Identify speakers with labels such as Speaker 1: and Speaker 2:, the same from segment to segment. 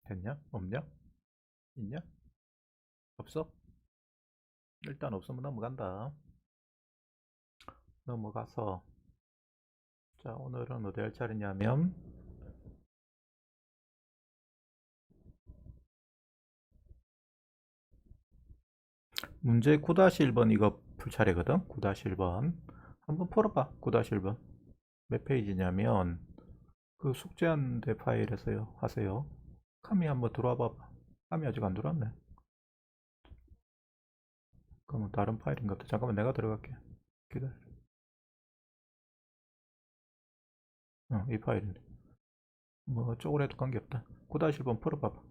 Speaker 1: 됐냐? 없냐? 있냐? 없어? 일단 없으면 넘어간다. 넘어가서 자, 오늘은 어디 할 차례냐면 문제 9-1번 이거 풀 차례거든. 9-1번 한번 풀어봐. 9-1번 몇 페이지냐면 그 숙제한데 파일에서요 하세요. 카미 한번 들어와 봐봐. 카미 아직 안 들어왔네. 그러면 다른 파일인가 보다. 잠깐만 내가 들어갈게. 기다려. 이 파일인데 뭐 쪼그래도 관계없다. 9-1번 풀어봐봐.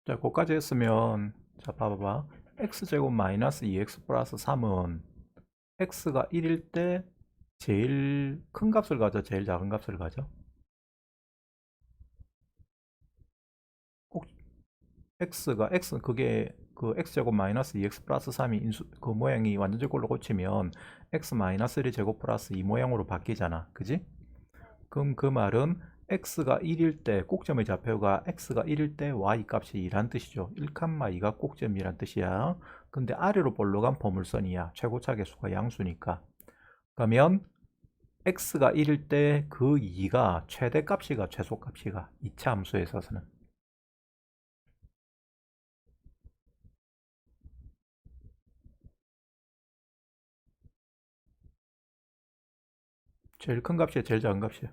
Speaker 1: 자, 거기까지 했으면 자, 봐봐봐. x제곱 마이너스 2x 플러스 3은 x가 1일 때 제일 큰 값을 가져, 제일 작은 값을 가져? 꼭 x 그게 그 x제곱 마이너스 2x 플러스 3이 그 모양이 완전제꼴로 고치면 x 마이너스 1의 제곱 플러스 2 모양으로 바뀌잖아. 그지? 그럼 그 말은 x가 1일 때 꼭점의 좌표가 x가 1일 때 y 값이 2란 뜻이죠. 1,2가 꼭점이란 뜻이야. 근데 아래로 볼로 간 포물선이야. 최고차 계수가 양수니까. 그러면 x가 1일 때 그 2가 최대값이가 최소값이가 2차 함수에 있어서는 제일 큰 값이야, 제일 작은 값이야.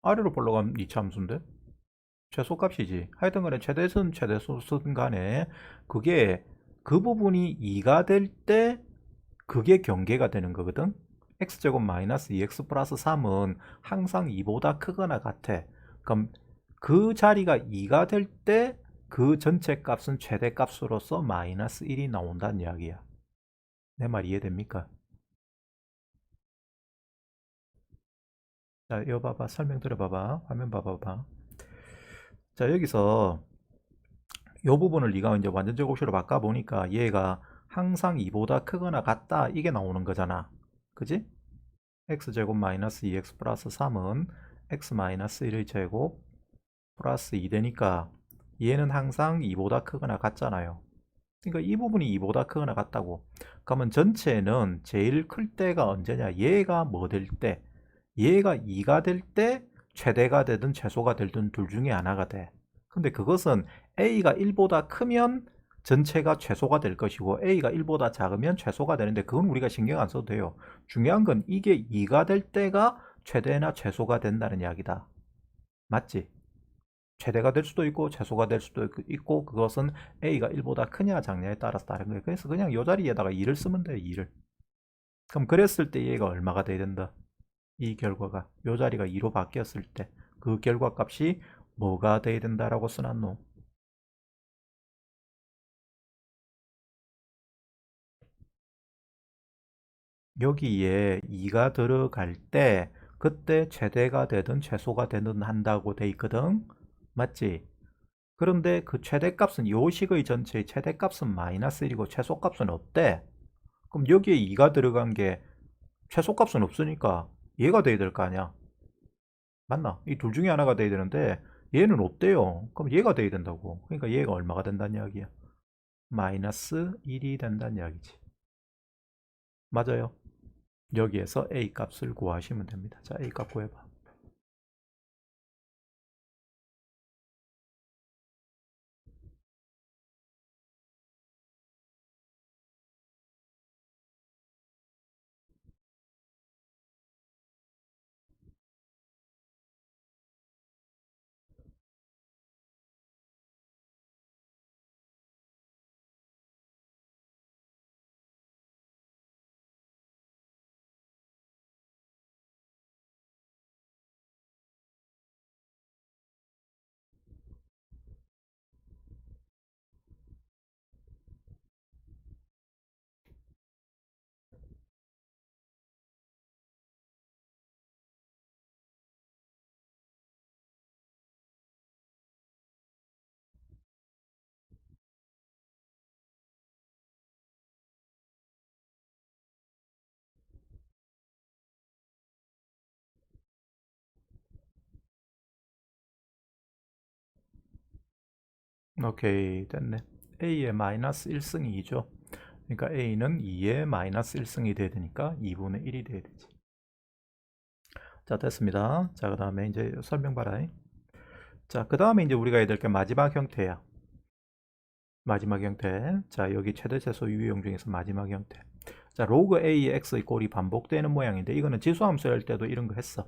Speaker 1: 아래로 볼로 가면 2차 함수인데 최소값이지. 하여튼 간에 최대선 최대소선 간에 그게 그 부분이 2가 될 때 그게 경계가 되는 거거든. x제곱 마이너스 2x 플러스 3은 항상 2보다 크거나 같아. 그럼 그 자리가 2가 될 때 그 전체 값은 최대값으로서 마이너스 1이 나온다는 이야기야. 내 말 이해됩니까? 자, 이거 봐봐. 설명 들어봐봐. 화면 봐봐봐. 자, 여기서 이 부분을 네가 이제 완전 제곱식으로 바꿔보니까 얘가 항상 2보다 크거나 같다 이게 나오는 거잖아. 그지? x제곱 마이너스 2x 플러스 3은 x 마이너스 1의 제곱 플러스 2 되니까 얘는 항상 2보다 크거나 같잖아요. 그러니까 이 부분이 2보다 크거나 같다고. 그러면 전체는 제일 클 때가 언제냐? 얘가 뭐 될 때? 얘가 2가 될 때 최대가 되든 최소가 되든 둘 중에 하나가 돼. 근데 그것은 A가 1보다 크면 전체가 최소가 될 것이고 A가 1보다 작으면 최소가 되는데 그건 우리가 신경 안 써도 돼요. 중요한 건 이게 2가 될 때가 최대나 최소가 된다는 이야기다. 맞지? 최대가 될 수도 있고 최소가 될 수도 있고 그것은 A가 1보다 크냐 작냐에 따라서 다른 거예요. 그래서 그냥 이 자리에다가 2를 쓰면 돼요. 2를. 그럼 그랬을 때 얘가 얼마가 돼야 된다? 이 결과가 이 자리가 2로 바뀌었을 때 그 결과값이 뭐가 돼야 된다라고 써놨노? 여기에 2가 들어갈 때 그때 최대가 되든 최소가 되든 한다고 돼 있거든. 맞지? 그런데 그 최대값은 요 식의 전체의 최대값은 마이너스 1이고 최소값은 없대. 그럼 여기에 2가 들어간 게 최소값은 없으니까 얘가 돼야 될 거 아니야. 맞나? 이 둘 중에 하나가 돼야 되는데 얘는 없대요. 그럼 얘가 돼야 된다고. 그러니까 얘가 얼마가 된다는 이야기야? 마이너스 1이 된다는 이야기지. 맞아요. 여기에서 A 값을 구하시면 됩니다. 자, A 값 구해봐. 오케이, 됐네. A의 마이너스 1승이 2죠. 그러니까 A는 2의 마이너스 1승이 돼야 되니까 2분의 1이 돼야 되지. 자, 됐습니다. 자, 그 다음에 이제 설명 봐라. 자, 그 다음에 이제 우리가 해야 될 게 마지막 형태야. 마지막 형태. 자, 여기 최대최소 유형 중에서 마지막 형태. 자, 로그 A의 X의 꼴이 반복되는 모양인데 이거는 지수함수 할 때도 이런 거 했어.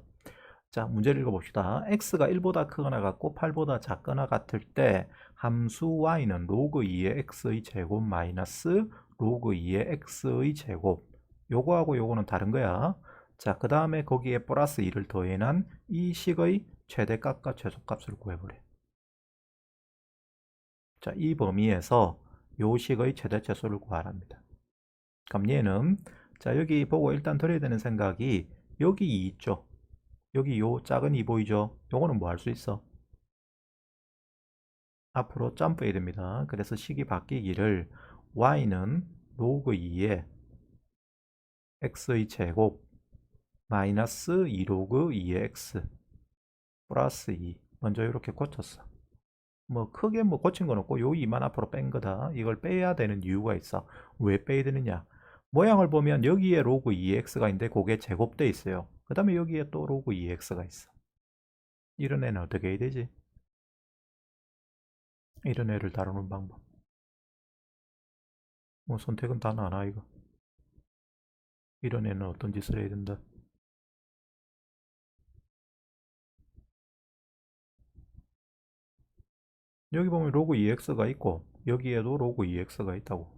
Speaker 1: 자, 문제를 읽어봅시다. X가 1보다 크거나 같고 8보다 작거나 같을 때 함수 Y는 로그 2의 X의 제곱 마이너스 로그 2의 X의 제곱. 요거하고 요거는 다른 거야. 자, 그 다음에 거기에 플러스 2를 더해난 이 식의 최대값과 최소값을 구해보래. 자, 이 범위에서 요 식의 최대 최소를 구하랍니다. 그럼 얘는 자, 여기 보고 일단 드려야 되는 생각이 여기 2 있죠. 여기 요 작은 2 보이죠? 요거는 뭐 할 수 있어? 앞으로 점프해야 됩니다. 그래서 식이 바뀌기를 y는 로그 2의 x의 제곱 마이너스 2로그 2의 x 플러스 2 먼저 이렇게 고쳤어. 뭐 크게 뭐 고친 건 없고 요 2만 앞으로 뺀 거다. 이걸 빼야 되는 이유가 있어. 왜 빼야 되느냐? 모양을 보면 여기에 로그 2x가 있는데 그게 제곱돼 있어요. 그 다음에 여기에 또 로그 2x가 있어. 이런 애는 어떻게 해야 되지? 이런 애를 다루는 방법. 뭐 선택은 다 나나 이거. 이런 애는 어떤 짓을 해야 된다? 여기 보면 로그 2x가 있고 여기에도 로그 2x가 있다고.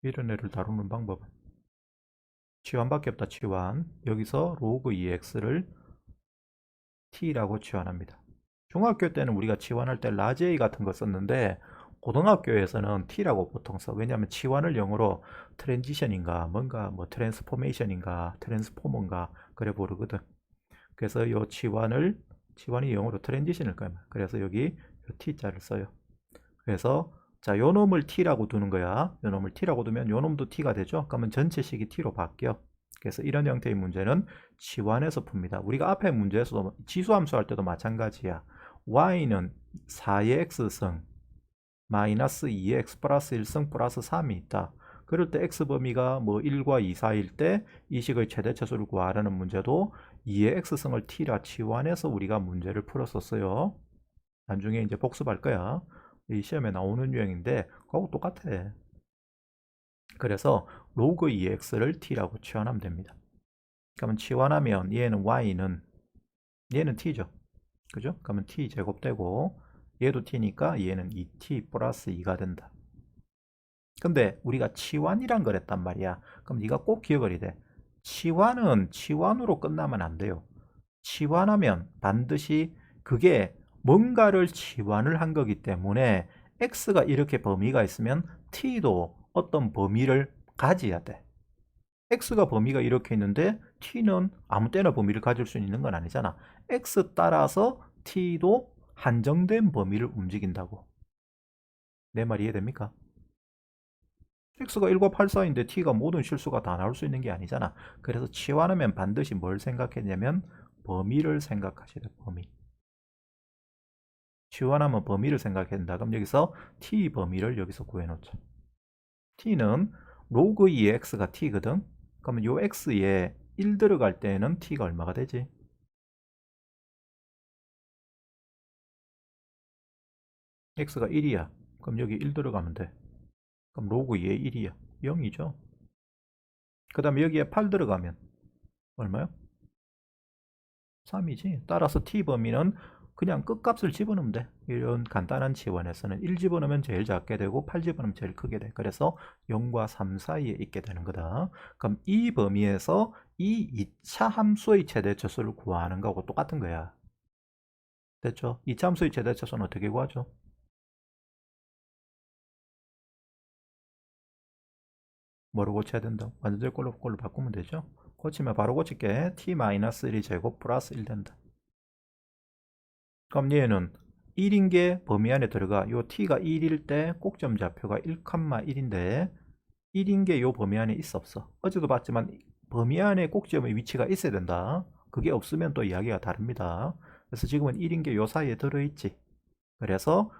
Speaker 1: 이런 애를 다루는 방법은 치환밖에 없다. 치환. 여기서 로그 2x를 t라고 치환합니다. 중학교 때는 우리가 치환할 때 라지 A 같은 거 썼는데 고등학교에서는 t라고 보통 써. 왜냐하면 치환을 영어로 트랜지션인가 뭔가 뭐 트랜스포메이션인가 트랜스포머인가 그래 부르거든. 그래서 이 치환이 영어로 트랜지션일 거야. 그래서 여기 요 t자를 써요. 그래서 자, 요 놈을 t라고 두는 거야. 요 놈을 t라고 두면 요 놈도 t가 되죠. 그러면 전체식이 t로 바뀌어. 그래서 이런 형태의 문제는 치환해서 풉니다. 우리가 앞에 문제에서도 지수함수 할 때도 마찬가지야. y는 4의 x승 마이너스 2의 x 플러스 1승 플러스 3이 있다. 그럴 때 x 범위가 뭐 1과 2 사이일 때 이 식의 최대차수를 구하라는 문제도 2의 x승을 t라 치환해서 우리가 문제를 풀었었어요. 나중에 이제 복습할 거야. 이 시험에 나오는 유형인데 그거하고 똑같아. 그래서 로그 2x를 t라고 치환하면 됩니다. 그러면 치환하면 얘는 t죠. 그죠? 그러면 t 제곱되고 얘도 t니까 얘는 2t 플러스 2가 된다. 근데 우리가 치환이란 걸 했단 말이야. 그럼 네가 꼭 기억을 해야 돼. 치환은 치환으로 끝나면 안 돼요. 치환하면 반드시 그게 뭔가를 치환을 한 거기 때문에 x가 이렇게 범위가 있으면 t도 어떤 범위를 가져야 돼. x가 범위가 이렇게 있는데 t는 아무 때나 범위를 가질 수 있는 건 아니잖아. x 따라서 t도 한정된 범위를 움직인다고. 내 말 이해됩니까? x가 1과 8 사이인데 t가 모든 실수가 다 나올 수 있는 게 아니잖아. 그래서 치환하면 반드시 뭘 생각했냐면 범위를 생각하시래. 범위. 치환하면 범위를 생각해야 된다. 그럼 여기서 t 범위를 여기서 구해놓자. t는 로그 2의 x가 t거든. 그러면 요 x에 1 들어갈 때는 t가 얼마가 되지? x가 1이야. 그럼 여기 1 들어가면 돼. 그럼 로그 2의 1이야. 0이죠. 그 다음에 여기에 8 들어가면 얼마요? 3이지. 따라서 t 범위는 그냥 끝값을 집어넣으면 돼. 이런 간단한 치환에서는 1 집어넣으면 제일 작게 되고 8 집어넣으면 제일 크게 돼. 그래서 0과 3 사이에 있게 되는 거다. 그럼 이 범위에서 이 2차 함수의 최대차수를 구하는 거하고 똑같은 거야. 됐죠? 2차 함수의 최대차수는 어떻게 구하죠? 뭐로 고쳐야 된다? 완전절 걸로 바꾸면 되죠? 고치면 바로 고칠게. t-1 제곱 플러스 1 된다. 그럼 얘는 1인 게 범위 안에 들어가. 요 t가 1일 때 꼭점 좌표가 1,1인데 1인 게 요 범위 안에 있어 없어? 어제도 봤지만 범위 안에 꼭점의 위치가 있어야 된다. 그게 없으면 또 이야기가 다릅니다. 그래서 지금은 1인 게 요 사이에 들어있지. 그래서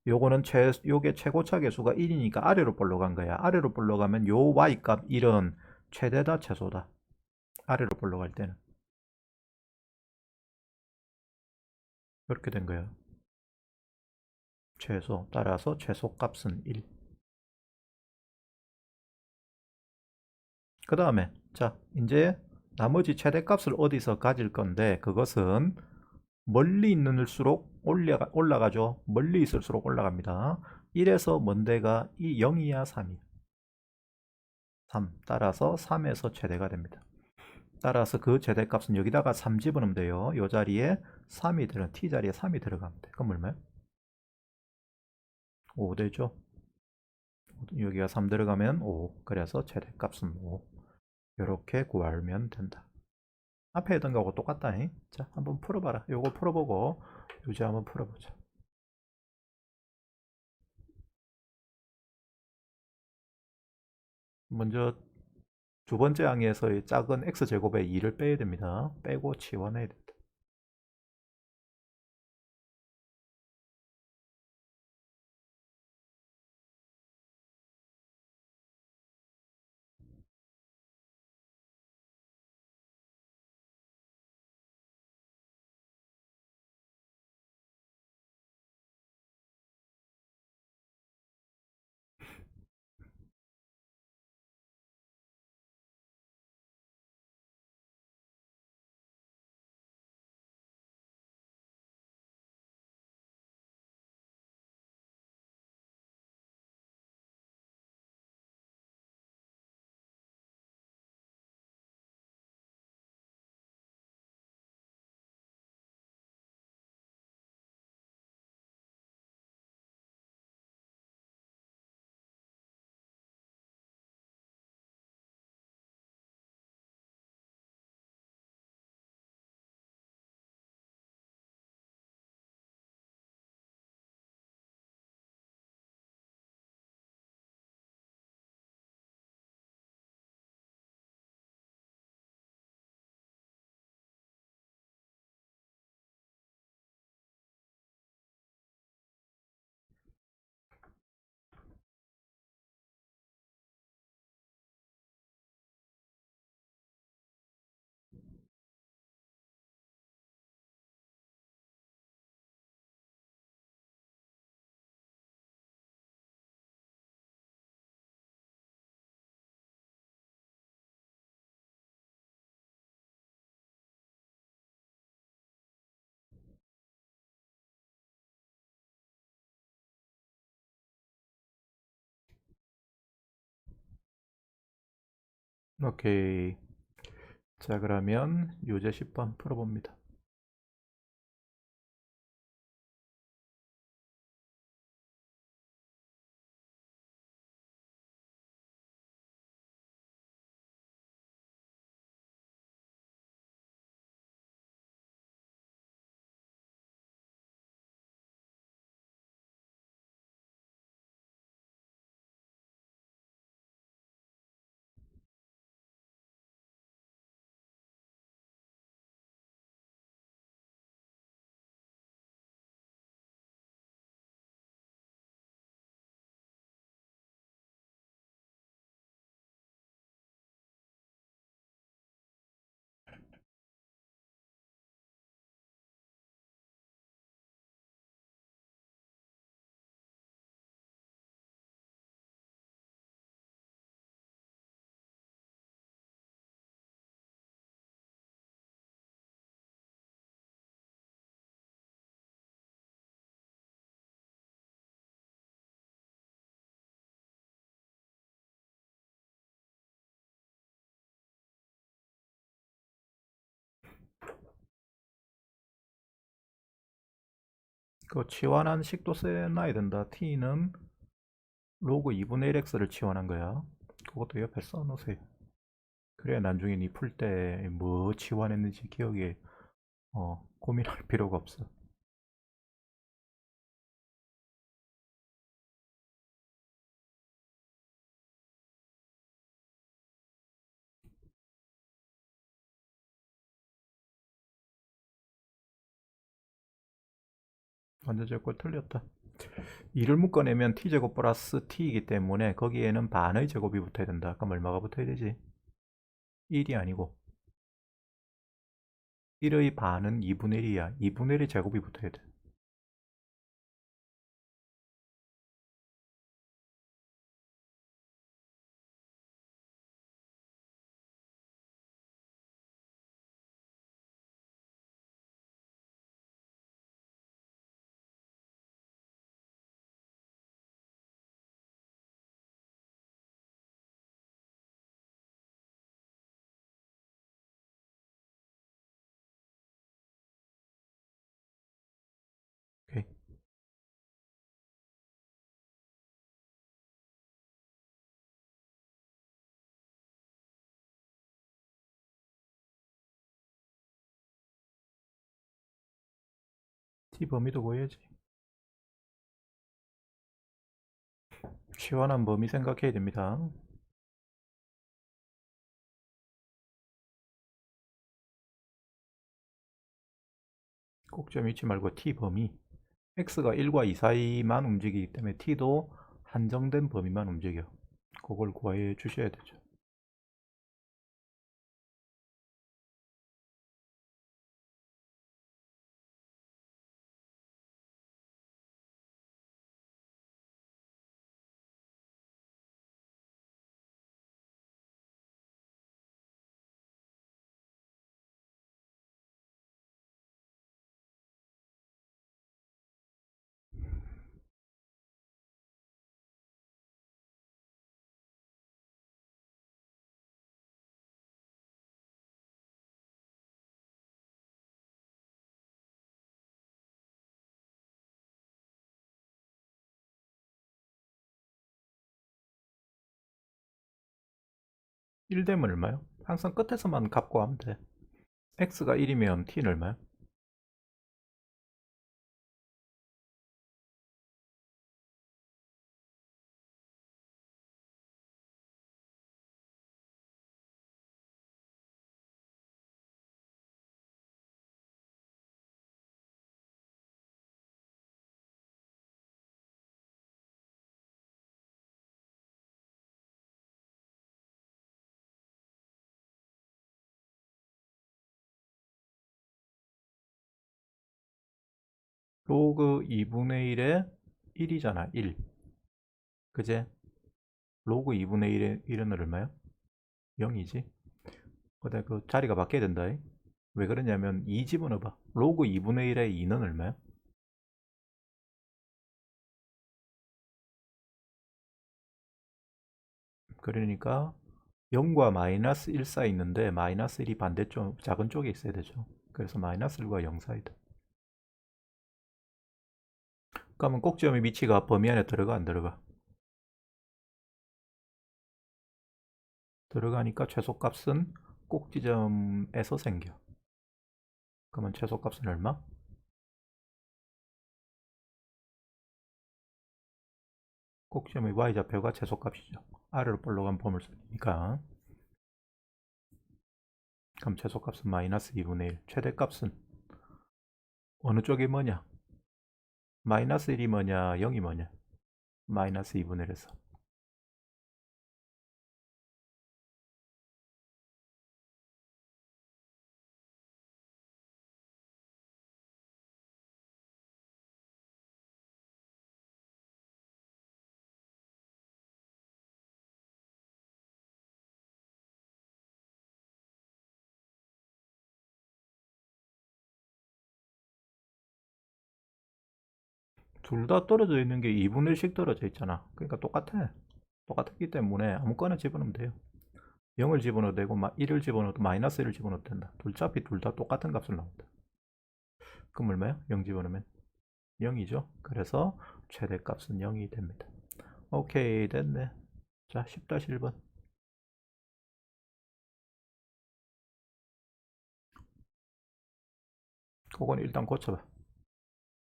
Speaker 1: 요거는 요게 최고차 계수가 1이니까 아래로 볼러간 거야. 아래로 볼러가면 요 y값 1은 최대다 최소다. 아래로 볼러갈 때는 이렇게 된 거야. 최소 따라서 최소값은 1. 그 다음에 자 이제 나머지 최대값을 어디서 가질 건데 그것은 멀리 있는수록 올라가죠. 멀리 있을수록 올라갑니다. 1에서 먼 데가 이 0이야 3이야. 3 따라서 3에서 최대가 됩니다. 따라서 그 최대값은 여기다가 3 집어넣으면 돼요. 이 자리에 3이 t 자리에 3이 들어가면 돼. 그럼 얼마야? 5 되죠. 여기가 3 들어가면 5. 그래서 최대값은 5. 이렇게 구하면 된다. 앞에 했던 거하고 똑같다. 자, 한번 풀어봐라. 요거 풀어보고 요지 한번 풀어보자. 먼저 두 번째 항에서의 작은 x제곱의 2를 빼야 됩니다. 빼고 치환해야 된다. 오케이. 자, 그러면 요제 10번 풀어봅니다. 그 치환한 식도 써놔야 된다. t는 로그 2분의 1x를 치환한 거야. 그것도 옆에 써놓으세요. 그래야 나중에 니 풀 때 뭐 치환했는지 기억에 고민할 필요가 없어. 완전 제거 틀렸다. 2를 묶어내면 t제곱 플러스 t이기 때문에 거기에는 반의 제곱이 붙어야 된다. 그럼 얼마가 붙어야 되지? 1이 아니고 1의 반은 2분의 1이야. 2분의 1의 제곱이 붙어야 돼. 오케이. t 범위도 구해야지. 시원한 범위 생각해야 됩니다. 꼭점 잊지 말고 t 범위. x가 1과 2 사이만 움직이기 때문에 t도 한정된 범위만 움직여. 그걸 구해 주셔야 되죠. 일 되면 얼마요? 항상 끝에서만 값고 하면 돼. x가 1이면 t는 얼마요? 로그 2분의 1에 1이잖아. 1. 그제? 로그 2분의 1에 1은 얼마야? 0이지. 근데 그 자리가 바뀌어야 된다. 왜 그러냐면 2 집어넣어봐. 로그 2분의 1에 2는 얼마야? 그러니까 0과 마이너스 1 사이 있는데 마이너스 1이 반대쪽 작은 쪽에 있어야 되죠. 그래서 마이너스 1과 0 사이다. 그러면 꼭지점의 위치가 범위 안에 들어가 안 들어가? 들어가니까 최소값은 꼭지점에서 생겨. 그러면 최소값은 얼마? 꼭지점의 y좌표가 최소값이죠. 아래로 볼록한 보물선이니까. 그럼 최소값은 마이너스 2분의 1. 최대값은 어느 쪽이 뭐냐? 마이너스 1이 뭐냐? 0이 뭐냐? 마이너스 2분의 1에서. 둘 다 떨어져 있는 게 2분의 1씩 떨어져 있잖아. 그러니까 똑같아. 똑같기 때문에 아무거나 집어넣으면 돼요. 0을 집어넣어도 되고 1을 집어넣어도 마이너스 1을 집어넣어도 된다. 어차피 둘 다 똑같은 값을 나온다. 그럼 얼마야? 0 집어넣으면 0이죠. 그래서 최대값은 0이 됩니다. 오케이, 됐네. 자, 10-1번. 그건 일단 고쳐봐.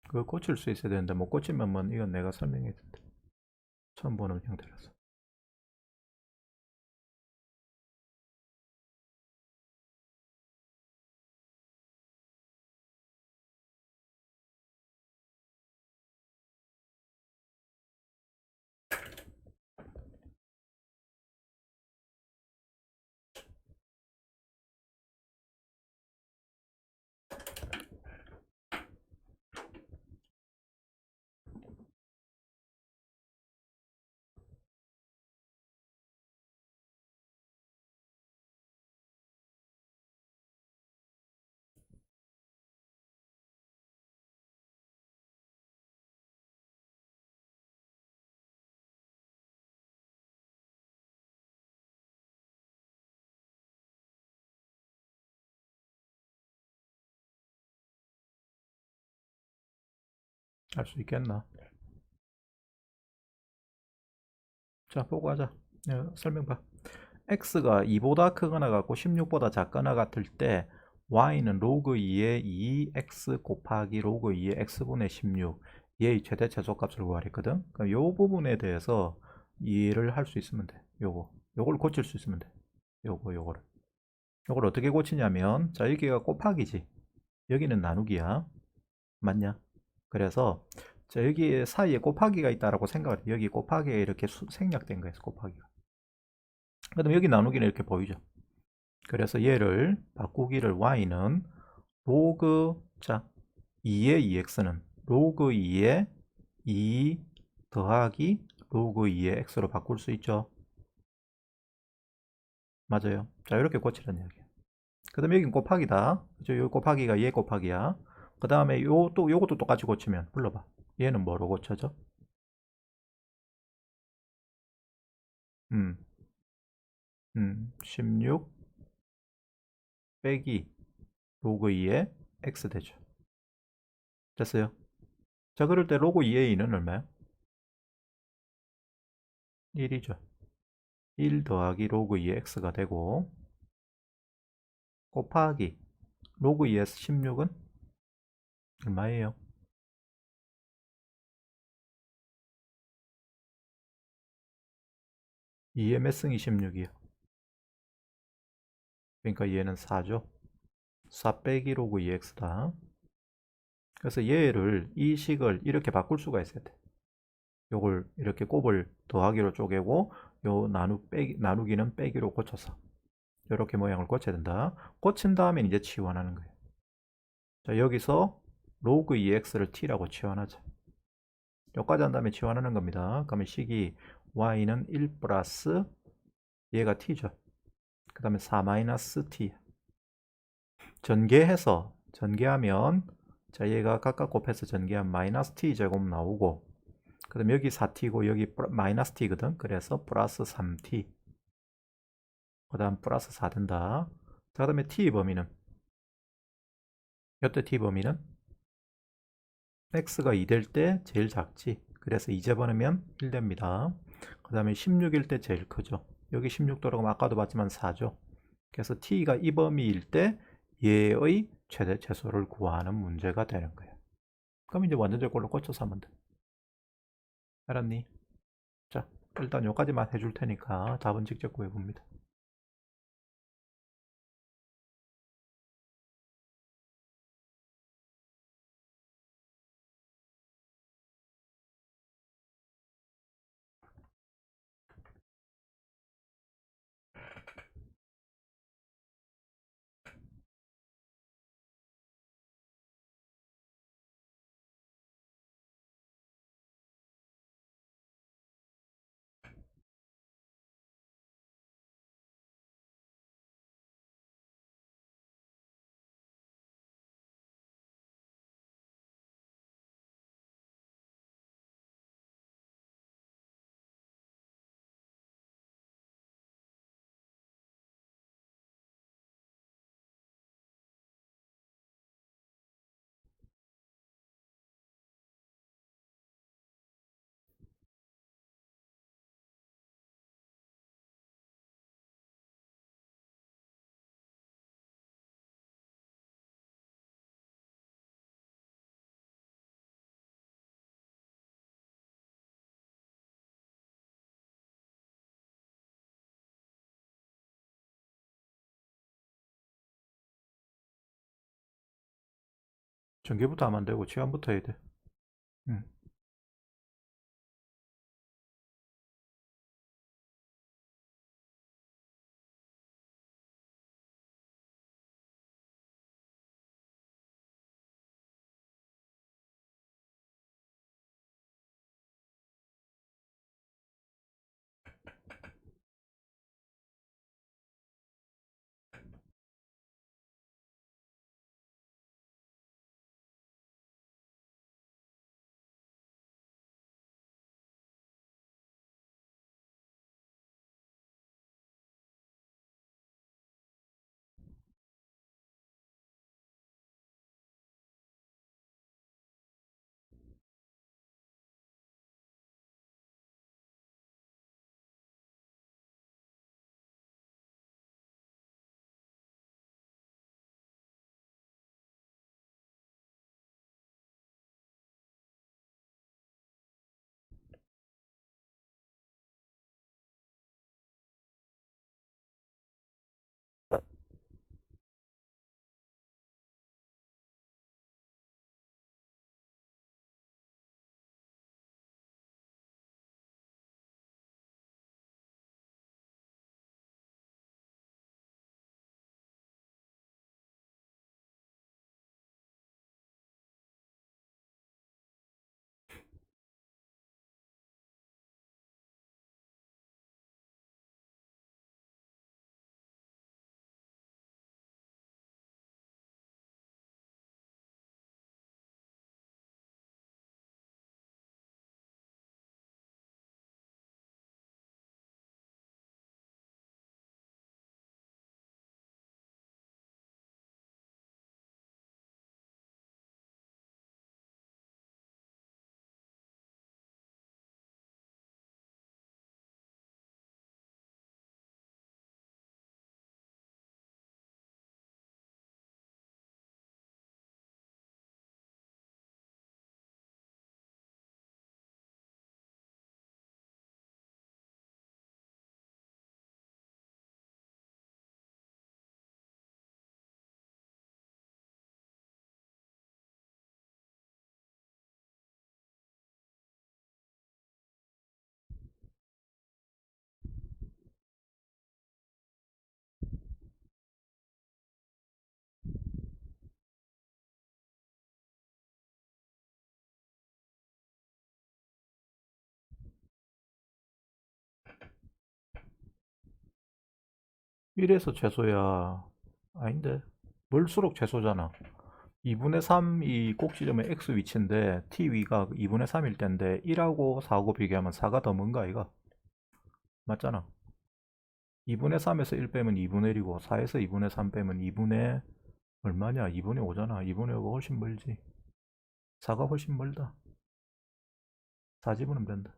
Speaker 1: 그거 고칠 수 있어야 되는데 못 고치면 뭐 이건 내가 설명해야 된다. 처음 보는 형태라서. 할 수 있겠나? 자, 보고 하자. 설명 봐. x가 2보다 크거나 같고 16보다 작거나 같을 때 y는 로그 2의 2x 곱하기 로그 2의 x분의 16 얘의 최대 최소값을 구하랬거든. 그럼 요 부분에 대해서 이해를 할 수 있으면 돼. 요걸 고칠 수 있으면 돼. 요걸 어떻게 고치냐면, 자, 여기가 곱하기지, 여기는 나누기야. 맞냐? 그래서 자, 여기 사이에 곱하기가 있다라고 생각을 해. 여기 곱하기가 이렇게 생략된 거예요. 곱하기가. 그다음 여기 나누기는 이렇게 보이죠. 그래서 얘를 바꾸기를 y는 로그, 자, 2의 2x는 로그 2의 2 더하기 로그 2의 x로 바꿀 수 있죠. 맞아요. 자, 이렇게 고치라는 이야기야. 그 다음에 여긴 곱하기다. 그죠? 요 곱하기가 얘 곱하기야. 그 다음에 요것도 똑같이 고치면 불러봐. 얘는 뭐로 고쳐져? 16 빼기 로그 2의 x 되죠. 됐어요? 자, 그럴 때 로그 2의 2는 얼마야? 1이죠. 1 더하기 로그 2의 x가 되고, 곱하기 로그 2의 16은 얼마예요? 2의 몇 승이 16이요. 그러니까 얘는 4죠. 4 빼기 로그 2x다. 그래서 얘를, 이 식을 이렇게 바꿀 수가 있어야 돼. 요걸 이렇게 곱을 더하기로 쪼개고 요 나누기는 빼기로 고쳐서 이렇게 모양을 고쳐야 된다. 고친 다음에 이제 치환하는 거예요. 자, 여기서 로그 2x를 t라고 치환하자. 여기까지 한 다음에 치환하는 겁니다. 그러면 식이 y는 1 플러스 얘가 t죠. 그 다음에 4 마이너스 t. 전개하면, 자, 얘가 각각 곱해서 전개하면 마이너스 t 제곱 나오고, 그 다음에 여기 4t고 여기 마이너스 t거든. 그래서 플러스 3t. 그 다음 플러스 4 된다. 자, 그 다음에 t 범위는, 이때 t 범위는 x가 2 될 때 제일 작지. 그래서 2 집어넣으면 1 됩니다. 그 다음에 16일 때 제일 크죠. 여기 16 들어가면 아까도 봤지만 4죠. 그래서 t가 이 범위일 때 얘의 최대 최소를 구하는 문제가 되는 거예요. 그럼 이제 완전적 걸로 고쳐서 하면 돼. 알았니? 자, 일단 여기까지만 해줄 테니까 답은 직접 구해봅니다. 전개부터 하면 안 되고 치환부터 해야 돼. 응. 이래서 최소야. 아닌데. 멀수록 최소잖아. 2분의 3이 꼭지점의 x 위치인데 t 위가 2분의 3일 텐데 1하고 4하고 비교하면 4가 더 뭔가 이가 맞잖아. 2분의 3에서 1 빼면 2분의 1이고 4에서 2분의 3 빼면 2분의 얼마냐? 2분의 5잖아. 2분의 5가 훨씬 멀지. 4가 훨씬 멀다. 4 집으면 된다.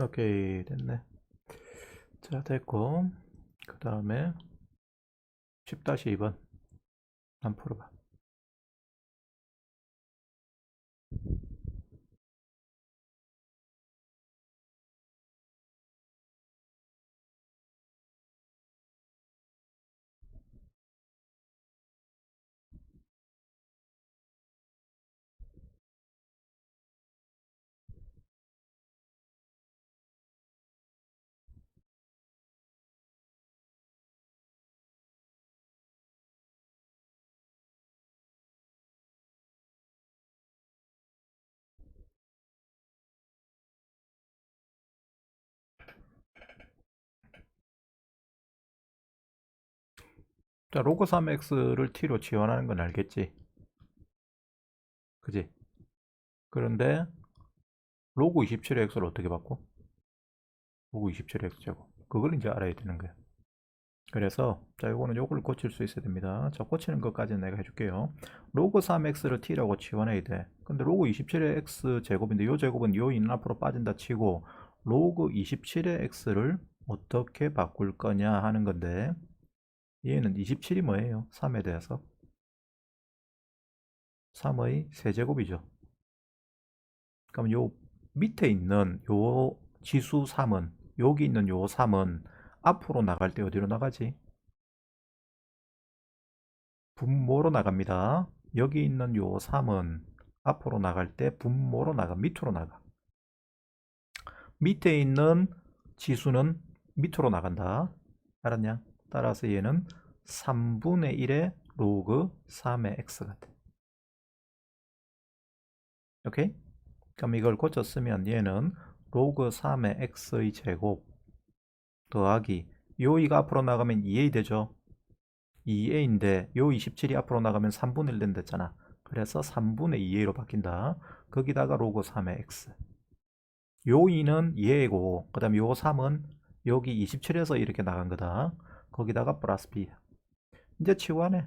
Speaker 1: 오케이 됐네. 자 됐고 그 다음에 10-2번 한번 풀어봐. 자 로그 3x를 t로 지원하는 건 알겠지? 그지? 그런데 로그 27의 x를 어떻게 바꿔? 로그 27x제곱. 그걸 이제 알아야 되는 거예요. 그래서 자, 요거는 요걸 고칠 수 있어야 됩니다. 자, 고치는 것까지는 내가 해줄게요. 로그 3x를 t라고 치환해야 돼. 근데 로그 27의 x 제곱인데 요 제곱은 요 있는 앞으로 빠진다 치고 로그 27의 x를 어떻게 바꿀 거냐 하는 건데, 얘는 27이 뭐예요? 3에 대해서 3의 세제곱이죠. 그럼 요 밑에 있는 요 지수 3은, 여기 있는 요 3은 앞으로 나갈 때 어디로 나가지? 분모로 나갑니다. 여기 있는 요 3은 앞으로 나갈 때 분모로 나가, 밑으로 나가. 밑에 있는 지수는 밑으로 나간다. 알았냐? 따라서 얘는 3분의 1의 로그 3의 x가 돼. 오케이? 그럼 이걸 고쳤으면 얘는 로그 3의 x의 제곱 더하기 요 이가 앞으로 나가면 2a 되죠. 2a인데 요 27이 앞으로 나가면 3분의 1 된댔잖아. 그래서 3분의 2a로 바뀐다. 거기다가 로그 3의 x. 요 2는 얘고, 그 다음에 요 3은 여기 27에서 이렇게 나간 거다. 거기다가 플러스 b. 이제 치환해.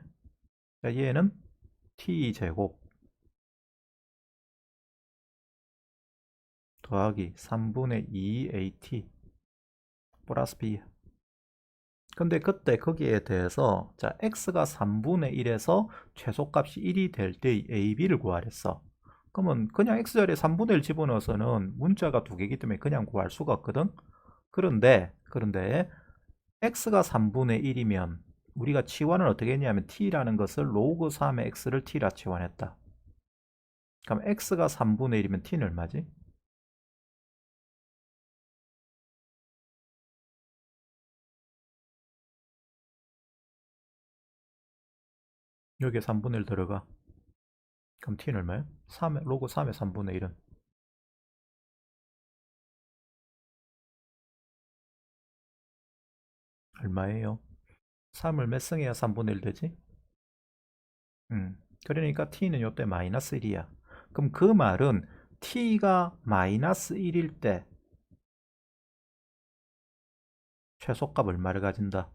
Speaker 1: 자, 얘는 t제곱 더하기 3분의 2at 플러스 b. 근데 그때 거기에 대해서 자, x가 3분의 1에서 최소값이 1이 될 때 ab를 구하랬어. 그러면 그냥 x자리에 3분의 1 집어넣어서는 문자가 두 개이기 때문에 그냥 구할 수가 없거든. 그런데 x가 3분의 1이면 우리가 치환을 어떻게 했냐면 t라는 것을 로그 3의 x를 t라 치환했다. 그럼 x가 3분의 1이면 t는 얼마지? 여기에 3분의 1 들어가. 그럼 t는 얼마야? 3, 로그 3의 3분의 1은 얼마예요? 3을 몇 승해야 3분의 1 되지? 그러니까 t는 요때 마이너스 1이야. 그럼 그 말은 t가 마이너스 1일 때 최소값 얼마를 가진다?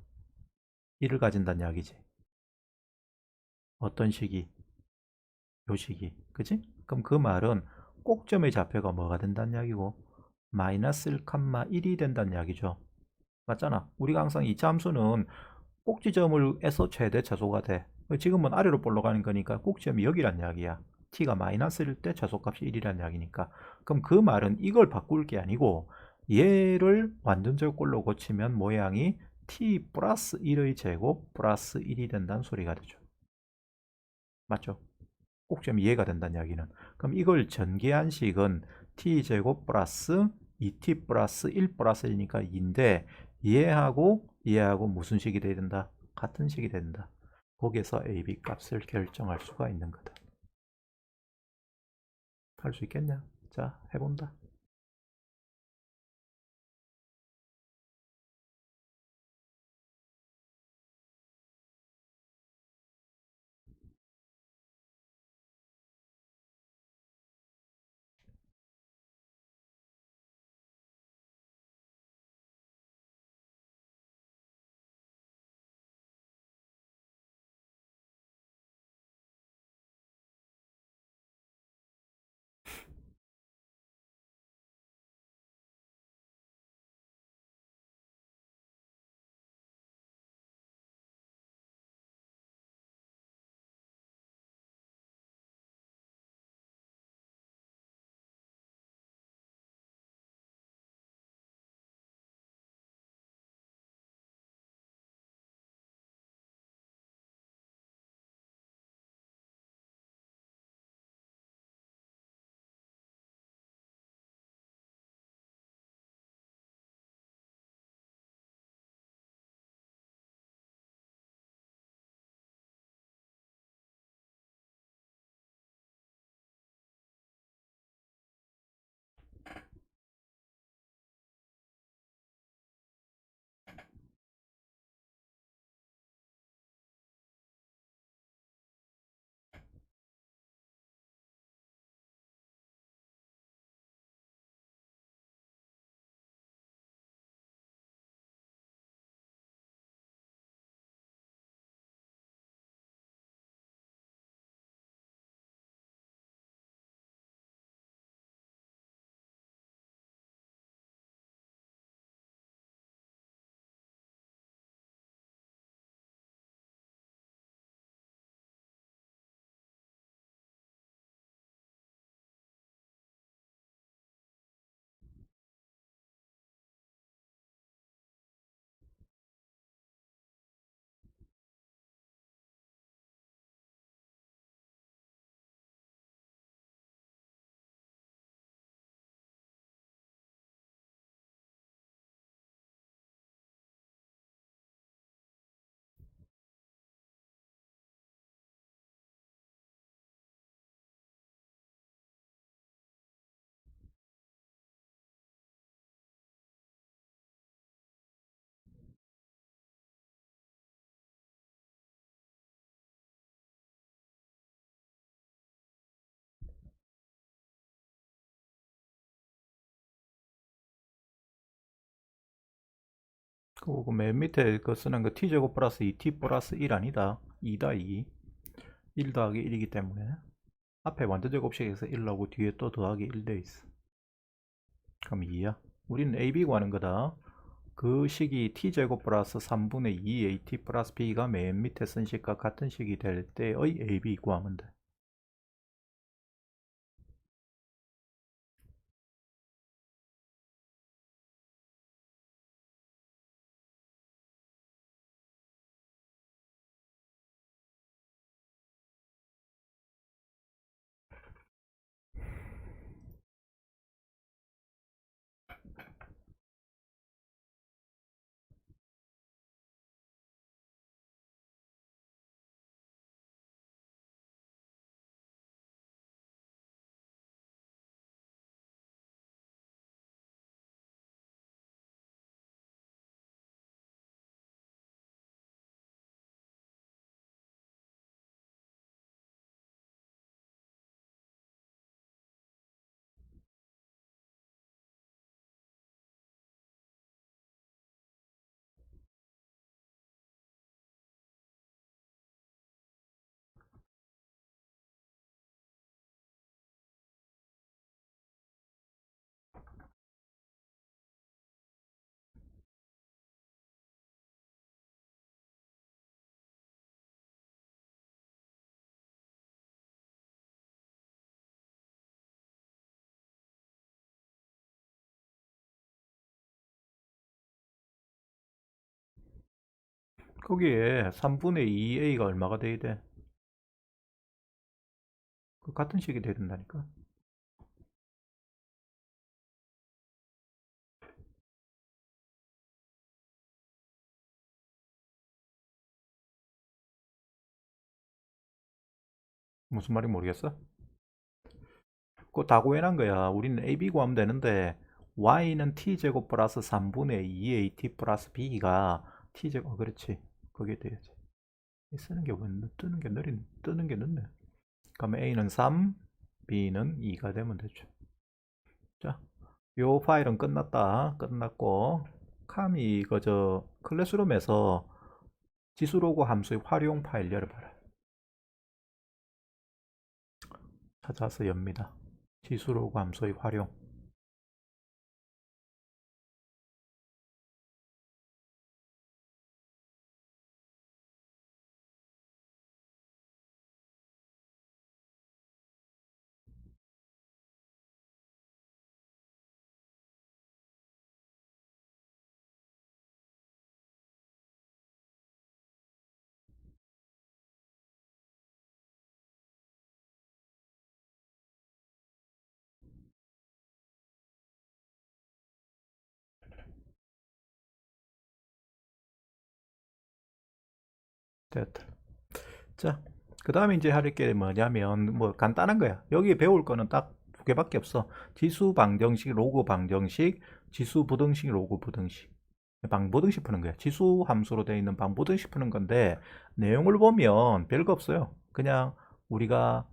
Speaker 1: 1을 가진다는 이야기지. 어떤 식이? 요 식이. 그지? 그럼 그 말은 꼭점의 좌표가 뭐가 된다는 이야기고 마이너스 1, 1이 된다는 이야기죠. 맞잖아. 우리가 항상 이차 함수는 꼭지점을 에서 최대 최소가 돼. 지금은 아래로 볼러가는 거니까 꼭지점이 여기란 이야기야. t가 마이너스일 때 최소값이 1이란 이야기니까. 그럼 그 말은 이걸 바꿀 게 아니고 얘를 완전적 꼴로 고치면 모양이 t 플러스 1의 제곱 플러스 1이 된다는 소리가 되죠. 맞죠? 꼭지점이 이해가 된다는 이야기는. 그럼 이걸 전개한 식은 t제곱 플러스 2t 플러스 1 플러스 1이니까 2인데 얘하고 무슨 식이 돼야 된다? 같은 식이 된다. 거기에서 a, b 값을 결정할 수가 있는 거다. 할 수 있겠냐? 자, 해본다. 그리고 맨 밑에 그 쓰는 거 t제곱 플러스 2t 플러스 1 아니다. 2다 2. 1 더하기 1이기 때문에 앞에 완전제곱식에서 1 나오고 뒤에 또 더하기 1 돼 있어. 그럼 2야. 우리는 AB 구하는 거다. 그 식이 t제곱 플러스 3분의 2at 플러스 b가 맨 밑에 쓴 식과 같은 식이 될 때의 AB 구하면 돼. 거기에 3분의 2a가 얼마가 돼야 돼? 그 같은 식이 돼야 된다니까. 무슨 말인지 모르겠어? 그거 다 구해놓은 거야. 우리는 AB 구하면 되는데 y는 t제곱 플러스 3분의 2at 플러스 b가 t제곱 그렇지. 그게 돼야지. 쓰는 게 왜 뜨는 게 느린 뜨는 게 늦네. 그러면 a는 3, b는 2가 되면 되죠. 자, 요 파일은 끝났다. 끝났고 카미 그저 클래스룸에서 지수로그 함수의 활용 파일 열어봐라. 찾아서 엽니다. 지수로그 함수의 활용. 됐다. 자, 그 다음에 이제 할 게 뭐냐면 뭐 간단한 거야. 여기 배울 거는 딱 두 개밖에 없어. 지수 방정식, 로그 방정식, 지수 부등식, 로그 부등식. 방부등식 푸는 거야. 지수 함수로 되어 있는 방부등식 푸는 건데 내용을 보면 별거 없어요. 그냥 우리가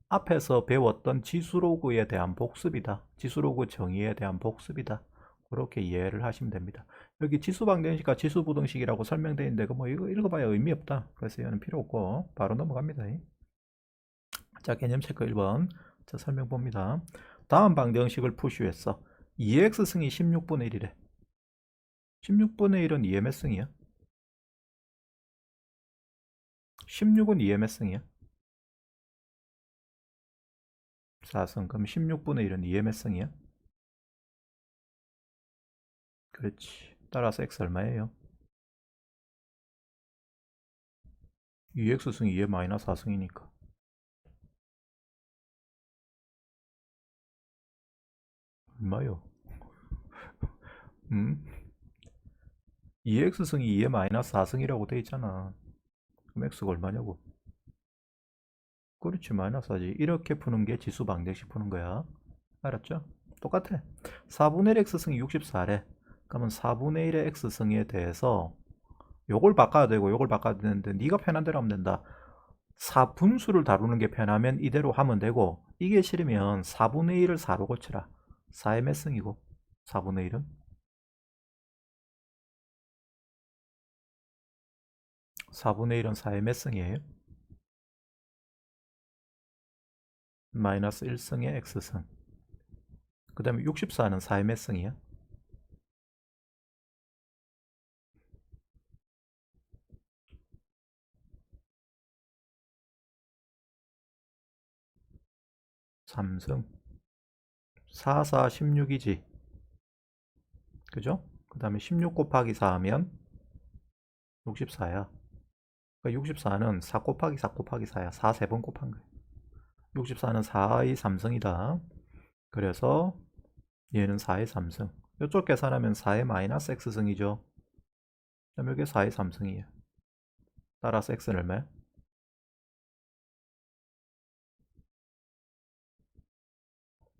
Speaker 1: 앞에서 배웠던 지수로그에 대한 복습이다. 지수로그 정의에 대한 복습이다. 그렇게 이해를 하시면 됩니다. 여기 지수방정식과 지수부등식이라고 설명되어 있는데 뭐 이거 읽어봐야 의미 없다. 그래서 이거는 필요 없고 바로 넘어갑니다. 자, 개념 체크 1번. 자, 설명 봅니다. 다음 방정식을 푸시했어. 2x승이 16분의 1이래. 16분의 1은 2의 몇 승이야? 16은 2의 몇 승이야? 4승. 그럼 16분의 1은 2의 몇 승이야? 그렇지. 따라서 x 얼마예요? 2x승 2의 마이너스 4승이니까. 얼마요? 2x승이 2의 마이너스 4승이라고 돼 있잖아. 그럼 x가 얼마냐고? 그렇지, 마이너스 하지. 이렇게 푸는 게 지수 방정식 푸는 거야. 알았죠? 똑같아. 4분의 1 x승이 64래. 그러면 4분의 1의 x승에 대해서 요걸 바꿔야 되고 요걸 바꿔야 되는데 네가 편한 대로 하면 된다. 4분수를 다루는 게 편하면 이대로 하면 되고 이게 싫으면 4분의 1을 4로 고치라. 4의 몇 승이고 4분의 1은 4분의 1은 4의 몇 승이에요? 마이너스 1승의 x승. 그 다음에 64는 4의 몇 승이야? 삼승 4, 4, 16이지. 그죠? 그 다음에 16 곱하기 4 하면 64야. 그러니까 64는 4 곱하기 4 곱하기 4야. 4 3번 곱한 거야. 64는 4의 3승이다. 그래서 얘는 4의 3승. 이쪽 계산하면 4의 마이너스 x승이죠. 그럼 여기 4의 3승이에요. 따라서 x는 얼마야?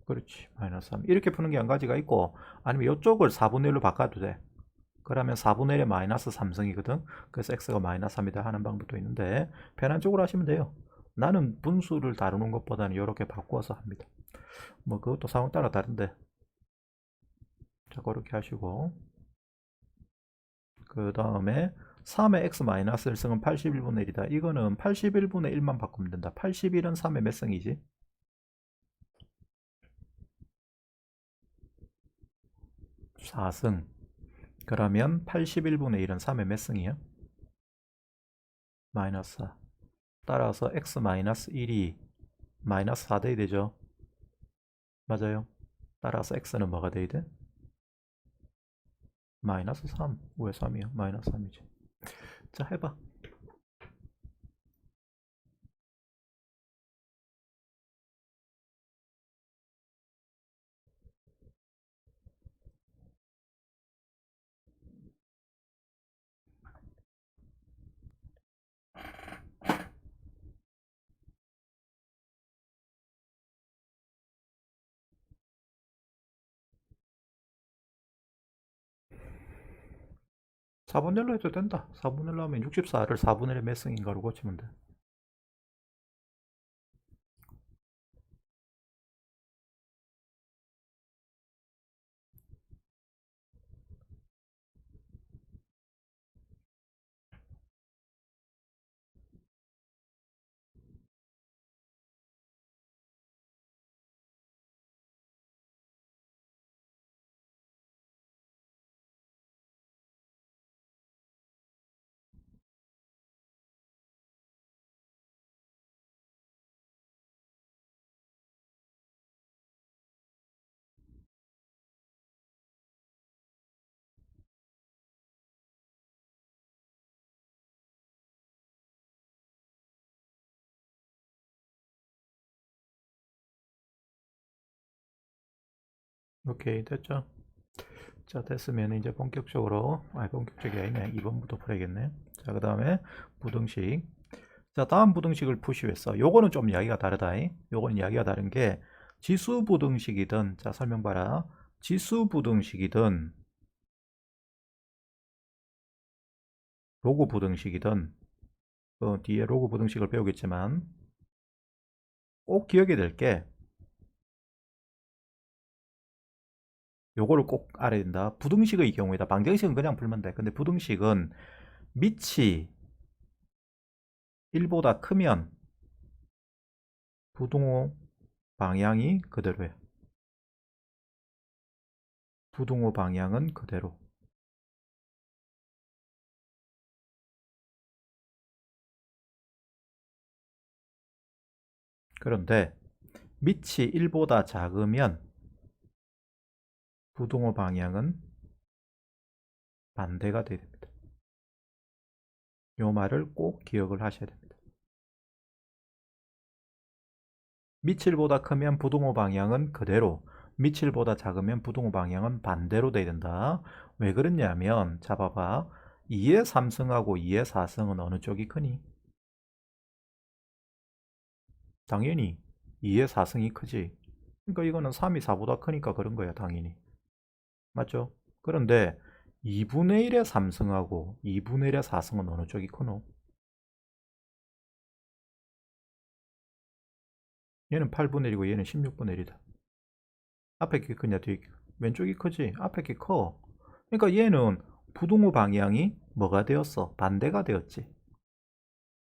Speaker 1: 그렇지. 마이너스 3. 이렇게 푸는 게 한 가지가 있고, 아니면 이쪽을 4분의 1로 바꿔도 돼. 그러면 4분의 1의 마이너스 3승이거든. 그래서 x가 마이너스 3이다 하는 방법도 있는데, 편한 쪽으로 하시면 돼요. 나는 분수를 다루는 것보다는 이렇게 바꾸어서 합니다. 뭐 그것도 상황 따라 다른데. 자, 그렇게 하시고, 그 다음에 3의 x 마이너스 1승은 81분의 1이다. 이거는 81분의 1만 바꾸면 된다. 81은 3의 몇 승이지? 4승. 그러면 81분의 1은 3의 몇 승이야? 마이너스 4. 따라서 x 마이너스 1이 마이너스 4 돼야 되죠? 맞아요. 따라서 x는 뭐가 돼야 돼? 마이너스 3. 왜 3이야? 마이너스 3이지. 자, 해봐. 4분의 1로 해도 된다. 4분의 1로 하면 64를 4분의 1의 몇 승인가로 고치면 돼. 오케이, 됐죠? 자, 됐으면 이제 본격적으로, 본격적이 아니네. 2번부터 풀어야겠네. 자, 그 다음에 부등식. 자, 다음 부등식을 푸시했어. 요거는 좀 이야기가 다르다. 요거는 이야기가 다른 게 지수 부등식이든, 자, 설명 봐라. 지수 부등식이든, 로그 부등식이든, 뒤에 로그 부등식을 배우겠지만, 꼭 기억해야 될 게, 요거를 꼭 알아야 된다. 부등식의 경우에다. 방정식은 그냥 풀면 돼. 근데 부등식은 밑이 1보다 크면 부등호 방향이 그대로야. 부등호 방향은 그대로. 그런데 밑이 1보다 작으면 부등호 방향은 반대가 돼야 됩니다. 요 말을 꼭 기억을 하셔야 됩니다. 밑이 1보다 크면 부등호 방향은 그대로, 밑이 1보다 작으면 부등호 방향은 반대로 돼야 된다. 왜 그러냐면, 자 봐봐. 2의 3승하고 2의 4승은 어느 쪽이 크니? 당연히 2의 4승이 크지. 그러니까 이거는 3이 4보다 크니까 그런 거야, 당연히. 맞죠? 그런데 2분의 1의 3승하고 2분의 1의 4승은 어느 쪽이 크노? 얘는 8분의 1이고 얘는 16분의 1이다. 앞에 게 크냐 뒤에 게 왼쪽이 크지? 앞에 게 커. 그러니까 얘는 부등호 방향이 뭐가 되었어? 반대가 되었지.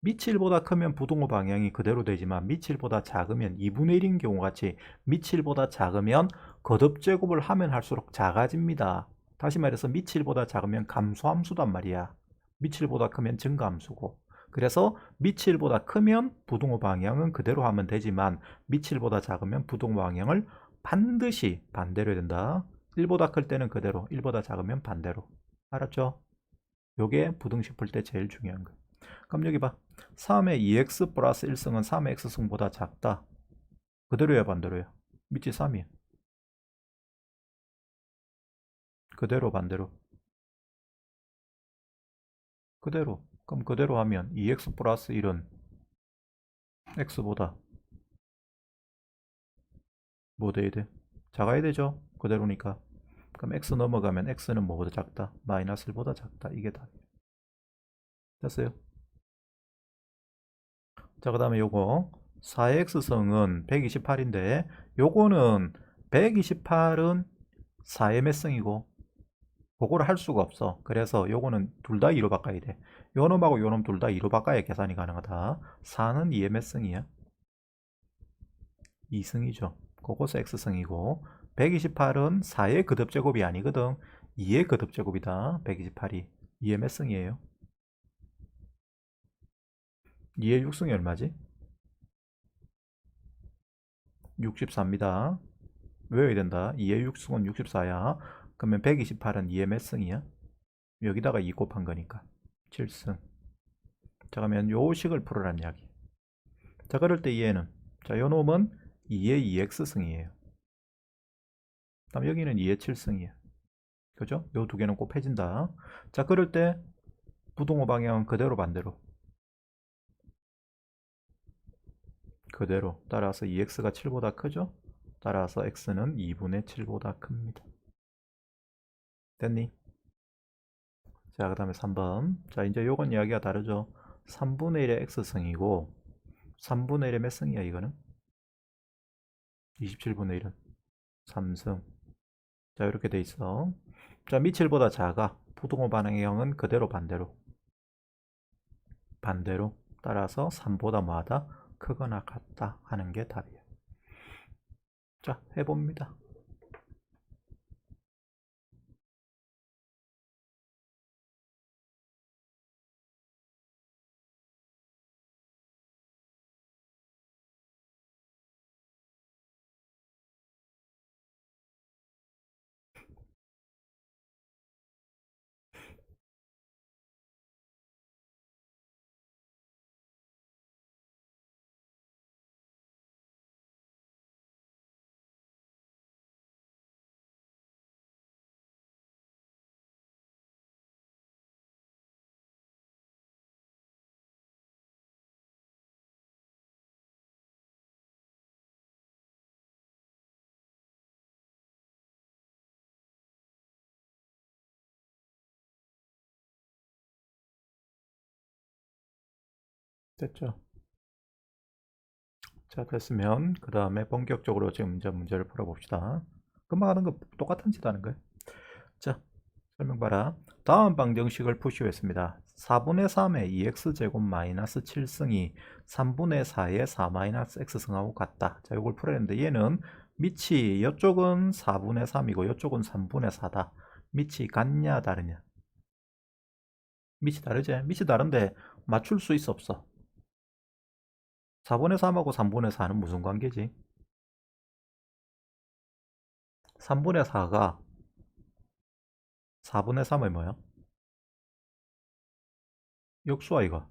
Speaker 1: 밑이 1보다 크면 부등호 방향이 그대로 되지만 밑이 1보다 작으면 2분의 1인 경우 같이 밑이 1보다 작으면 거듭제곱을 하면 할수록 작아집니다. 다시 말해서 밑이 1보다 작으면 감소함수단 말이야. 밑이 1보다 크면 증가함수고. 그래서 밑이 1보다 크면 부등호 방향은 그대로 하면 되지만 밑이 1보다 작으면 부등호 방향을 반드시 반대로 해야 된다. 1보다 클 때는 그대로, 1보다 작으면 반대로. 알았죠? 요게 부등식 풀 때 제일 중요한 거. 그럼 여기 봐. 3의 2x 플러스 1승은 3의 x승보다 작다. 그대로야 반대로야? 밑이 3이야. 그대로 반대로? 그대로. 그럼 그대로 하면 2x 플러스 1은 x보다 뭐 돼야 돼? 작아야 되죠? 그대로니까. 그럼 x 넘어가면 x는 뭐보다 작다? 마이너스 1보다 작다. 이게 답이에요. 됐어요? 자, 그 다음에 요거 4x성은 128인데 요거는 128은 4의 몇 승이고 그거를 할 수가 없어. 그래서 요거는 둘 다 2로 바꿔야 돼. 요 놈하고 요 놈 둘 다 2로 바꿔야 계산이 가능하다. 4는 2의 몇 승이야? 2승이죠. 그거서 x승이고 128은 4의 거듭제곱이 아니거든. 2의 거듭제곱이다. 128이 2의 몇 승이에요? 2의 6승이 얼마지? 64입니다. 외워야 된다. 2의 6승은 64야. 그러면 128은 2의 몇 승이야? 여기다가 2 곱한 거니까 7승. 자, 그러면 요 식을 풀으란 이야기. 자, 그럴 때 얘는, 자, 요 놈은 2의 2x승이에요. 다음 여기는 2의 7승이에요. 그죠? 요 두 개는 곱해진다. 자, 그럴 때 부등호 방향은 그대로 반대로. 그대로. 따라서 2x가 7보다 크죠? 따라서 x는 2분의 7보다 큽니다. 됐니? 자, 그 다음에 3번. 자, 이제 요건 이야기가 다르죠? 3분의 1의 x승이고 3분의 1의 몇 승이야 이거는? 27분의 1은 3승. 자, 이렇게 돼 있어. 자, 밑이 1보다 작아. 부등호 방향은 그대로 반대로. 반대로. 따라서 3보다 뭐하다? 크거나 같다 하는 게 답이에요. 자, 해봅니다. 됐죠? 자, 됐으면 그 다음에 본격적으로 지금 이제 문제를 풀어봅시다. 금방 하는 거 똑같은 짓 하는 거예요. 자, 설명 봐라. 다음 방정식을 푸시했습니다. 4분의 3의 2x제곱 마이너스 7승이 3분의 4의 4 마이너스 x승하고 같다. 자, 이걸 풀어야 되는데 얘는 밑이 이쪽은 4분의 3이고 이쪽은 3분의 4다. 밑이 같냐 다르냐? 밑이 다르지? 밑이 다른데 맞출 수 있어 없어? 4분의 3하고 3분의 4는 무슨 관계지? 3분의 4가 4분의 3의 뭐야? 역수야 이거.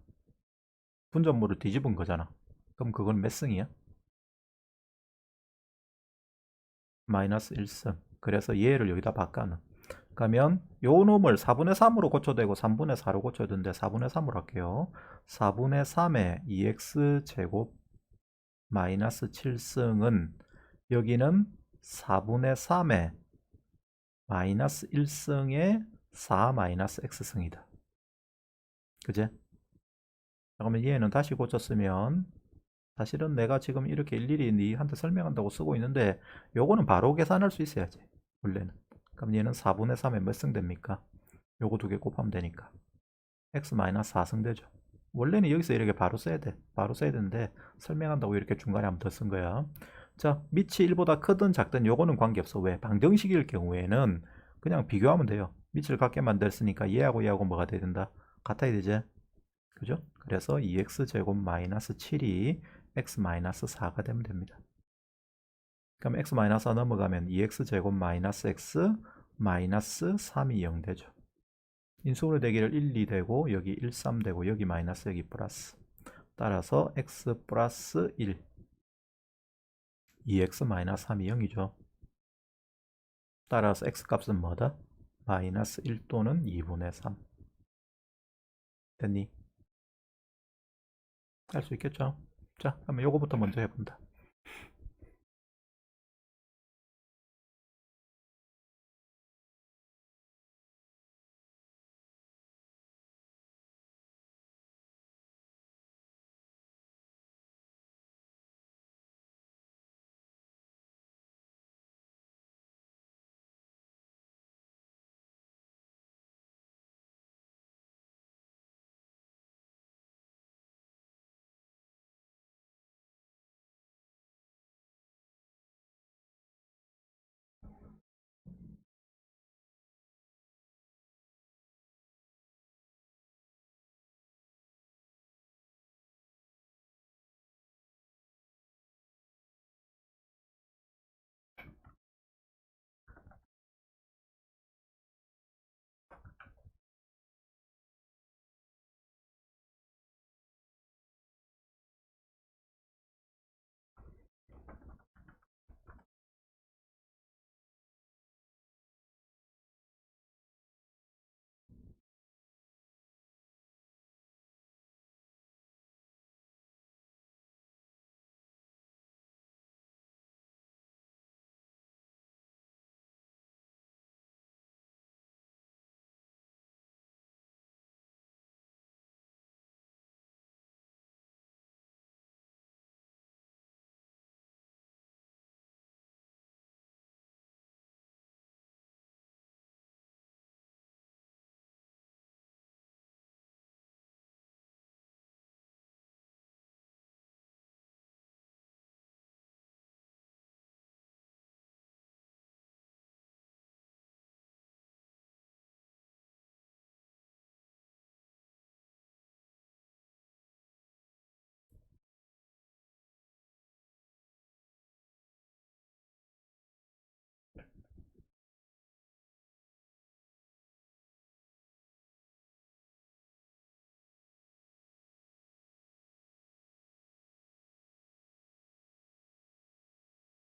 Speaker 1: 분전물을 뒤집은 거잖아. 그럼 그건 몇 승이야? 마이너스 1승. 그래서 얘를 여기다 바꿔는. 그러면 요 놈을 4분의 3으로 고쳐도 되고 3분의 4로 고쳐도 되는데 4분의 3으로 할게요. 4분의 3의 2x제곱 마이너스 7승은 여기는 4분의 3의 마이너스 1승의 4 마이너스 x승이다. 그제? 그러면 얘는 다시 고쳤으면 사실은 내가 지금 이렇게 일일이 니한테 설명한다고 쓰고 있는데 요거는 바로 계산할 수 있어야지 원래는. 그럼 얘는 4분의 3에 몇 승 됩니까? 요거 두 개 곱하면 되니까 x 마이너스 4승 되죠. 원래는 여기서 이렇게 바로 써야 돼. 바로 써야 되는데 설명한다고 이렇게 중간에 한번 더 쓴 거야. 자, 밑이 1보다 크든 작든 요거는 관계없어. 왜? 방정식일 경우에는 그냥 비교하면 돼요. 밑을 같게 만들었으니까 얘하고 얘하고 뭐가 돼야 된다? 같아야 되지? 그죠? 그래서 2x제곱 마이너스 7이 x 마이너스 4가 되면 됩니다. 그럼 x 마이너스 4 넘어가면 2x제곱 마이너스 x 마이너스 3이 0 되죠. 인수분해 되기를 1, 2 되고 여기 1, 3 되고 여기 마이너스 여기 플러스. 따라서 x 플러스 1 2x 마이너스 3이 0이죠. 따라서 x 값은 뭐다? 마이너스 1 또는 2분의 3 됐니? 할 수 있겠죠? 자, 그러면 요거부터 먼저 해본다.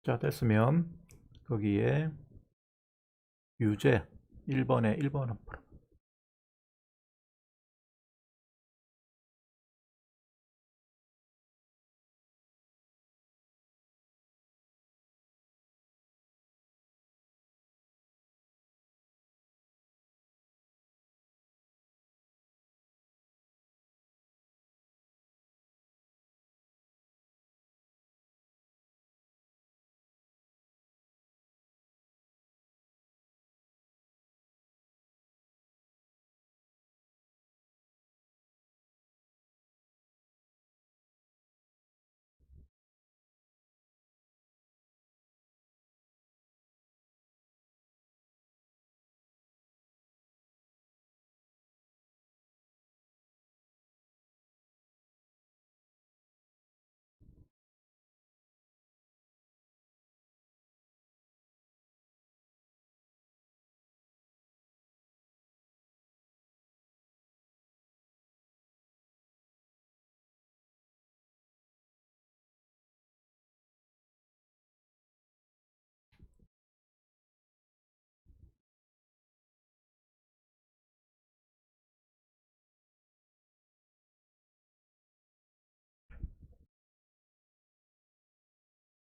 Speaker 1: 자, 됐으면 거기에 유제 1번에 1번은 풀어.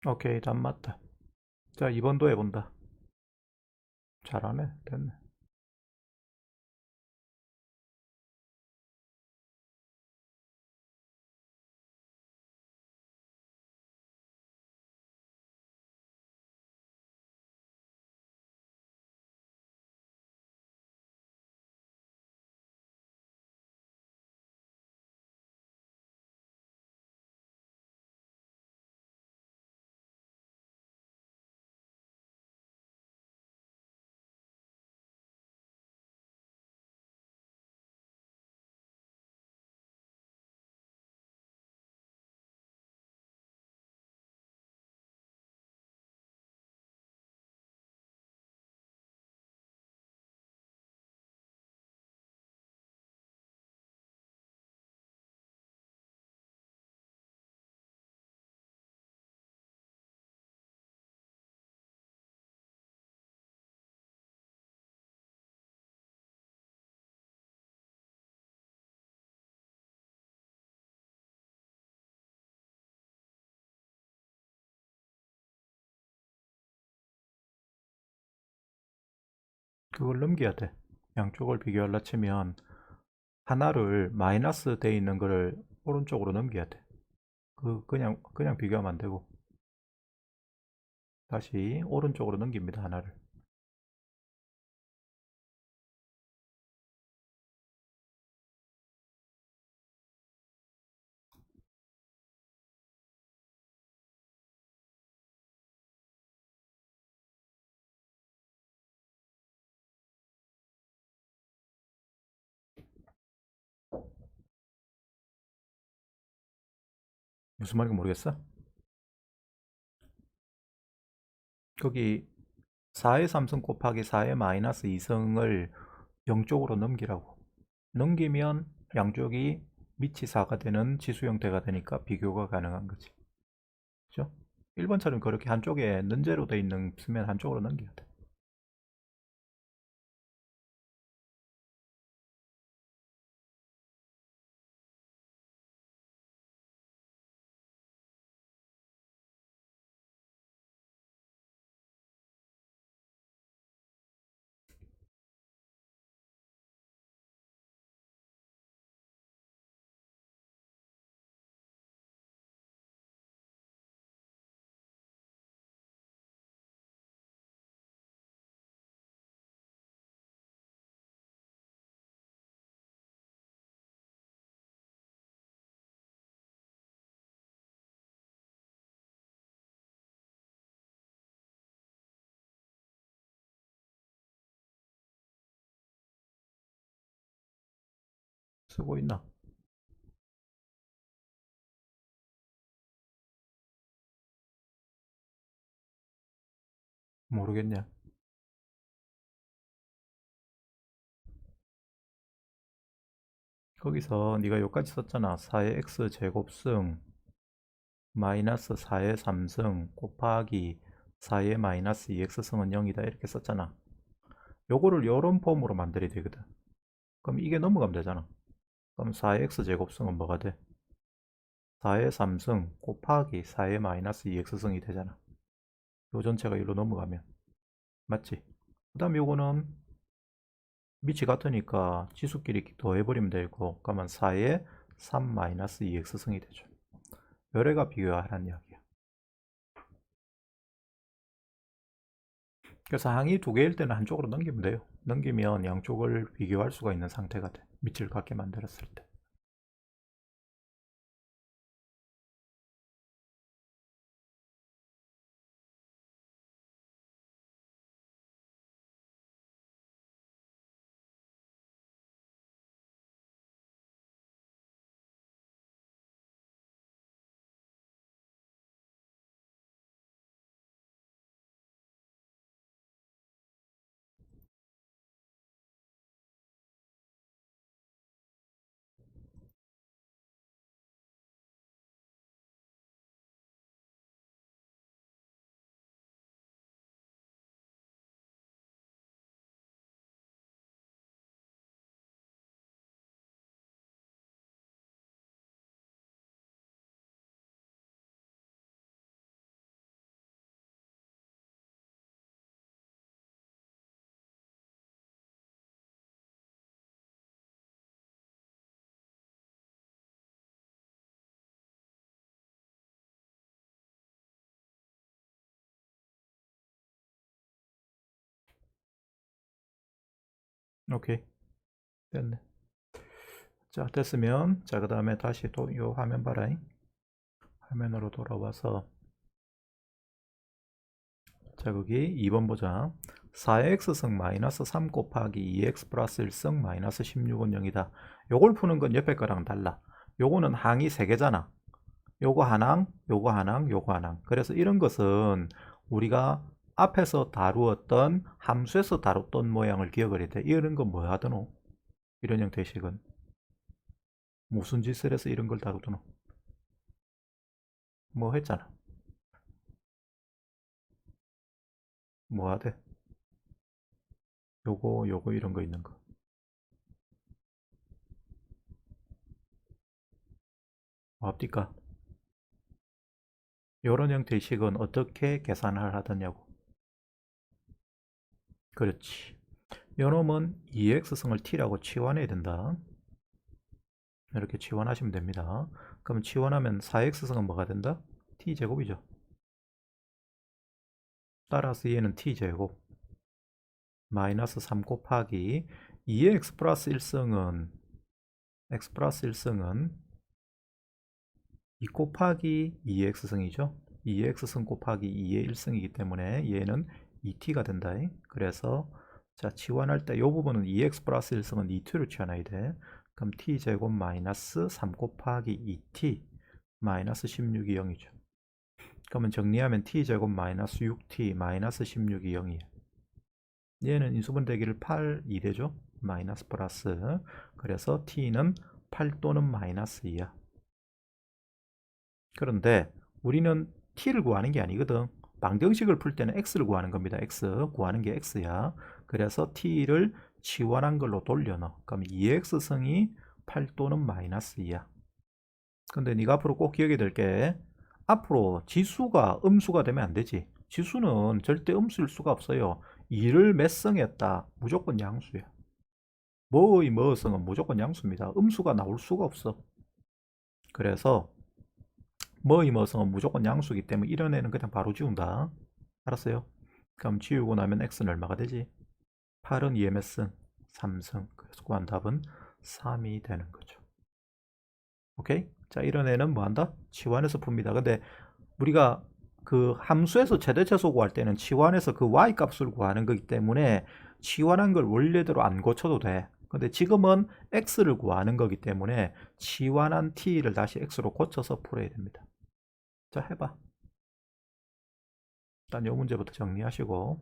Speaker 1: 오케이, 답 맞다. 자, 2번도 해본다. 잘하네. 됐네. 그걸 넘겨야 돼. 양쪽을 비교하려 치면 하나를 마이너스 돼 있는 거를 오른쪽으로 넘겨야 돼. 그냥 비교하면 안 되고 다시 오른쪽으로 넘깁니다. 하나를. 무슨 말인지 모르겠어? 거기 4의 3승 곱하기 4의 마이너스 2승을 0쪽으로 넘기라고. 넘기면 양쪽이 밑이 4가 되는 지수 형태가 되니까 비교가 가능한 거지. 그죠? 1번처럼 그렇게 한쪽에 는제로 돼 있는 쓰면 한쪽으로 넘겨야 돼. 쓰고 있나? 모르겠냐? 거기서 네가 여기까지 썼잖아. 4의 x제곱승 마이너스 4의 3승 곱하기 4의 마이너스 2x승은 0이다 이렇게 썼잖아. 요거를 요런 폼으로 만들어야 되거든. 그럼 이게 넘어가면 되잖아. 그럼 4의 x제곱승은 뭐가 돼? 4의 3승 곱하기 4의 마이너스 2x승이 되잖아. 요 전체가 일로 넘어가면 맞지? 그 다음에 요거는 밑이 같으니까 지수끼리 더해버리면 되고 그러면 4의 3 마이너스 2x승이 되죠. 요래가 비교하라는 이야기야. 그래서 항이 두 개일 때는 한쪽으로 넘기면 돼요. 넘기면 양쪽을 비교할 수가 있는 상태가 돼. 밑을 같게 만들었을 때. 오케이. 됐네. 자, 됐으면 자, 그 다음에 다시 또 이 화면 봐라. 화면으로 돌아와서 자, 거기 2번 보자. 4x승 마이너스 3 곱하기 2x 플러스 1승 마이너스 16은 0이다. 요걸 푸는 건 옆에 거랑 달라. 요거는 항이 3개잖아. 요거 하낭, 요거 하낭, 요거 하낭. 그래서 이런 것은 우리가 앞에서 다루었던 함수에서 다뤘던 모양을 기억을 해야 돼. 이런 건 뭐 하더노? 이런 형태식은 무슨 짓을 해서 이런 걸 다루더노? 뭐 했잖아. 뭐 하대? 요거 이런 거 있는 거. 뭐 합니까? 요런 형태의 식은 어떻게 계산을 하더냐고. 그렇지. 요놈은 2x승을 t라고 치환해야 된다. 이렇게 치환하시면 됩니다. 그럼 치환하면 4x승은 뭐가 된다? t제곱이죠. 따라서 얘는 t제곱 마이너스 3 곱하기 2의 x 플러스 1승은 x 플러스 1승은 2 곱하기 2의 x승이죠. 2의 x승 곱하기 2의 1승이기 때문에 얘는 2t가 된다. 그래서 자 치환할 때 이 부분은 2x 플러스 1승은 2t로 치환해야 돼. 그럼 t제곱 마이너스 3 곱하기 2t 마이너스 16이 0이죠. 그러면 정리하면 t제곱 마이너스 6t 마이너스 16이 0이에요. 얘는 인수분 대기를 8, 2 되죠. 마이너스 플러스. 그래서 t는 8 또는 마이너스 2야. 그런데 우리는 t를 구하는 게 아니거든. 방정식을 풀 때는 x를 구하는 겁니다. x 구하는 게 x야. 그래서 t를 치환한 걸로 돌려넣어. 그럼 2x승이 8 또는 마이너스 2야. 근데 네가 앞으로 꼭 기억해야 될 게 앞으로 지수가 음수가 되면 안 되지. 지수는 절대 음수일 수가 없어요. 2를 몇 승했다. 무조건 양수야. 뭐의 뭐승은 무조건 양수입니다. 음수가 나올 수가 없어. 그래서 뭐의 뭐승은 무조건 양수이기 때문에 이런 애는 그냥 바로 지운다. 알았어요? 그럼 지우고 나면 x는 얼마가 되지? 8은 2의 몇 승? 3승. 그래서 구한 답은 3이 되는 거죠. 오케이? 자, 이런 애는 뭐 한다? 치환해서 풉니다. 근데 우리가 그 함수에서 최대최소 구할 때는 치환해서 그 y 값을 구하는 거기 때문에 치환한 걸 원래대로 안 고쳐도 돼. 근데 지금은 x를 구하는 거기 때문에 치환한 t를 다시 x로 고쳐서 풀어야 됩니다. 자, 해봐. 일단 이 문제부터 정리하시고.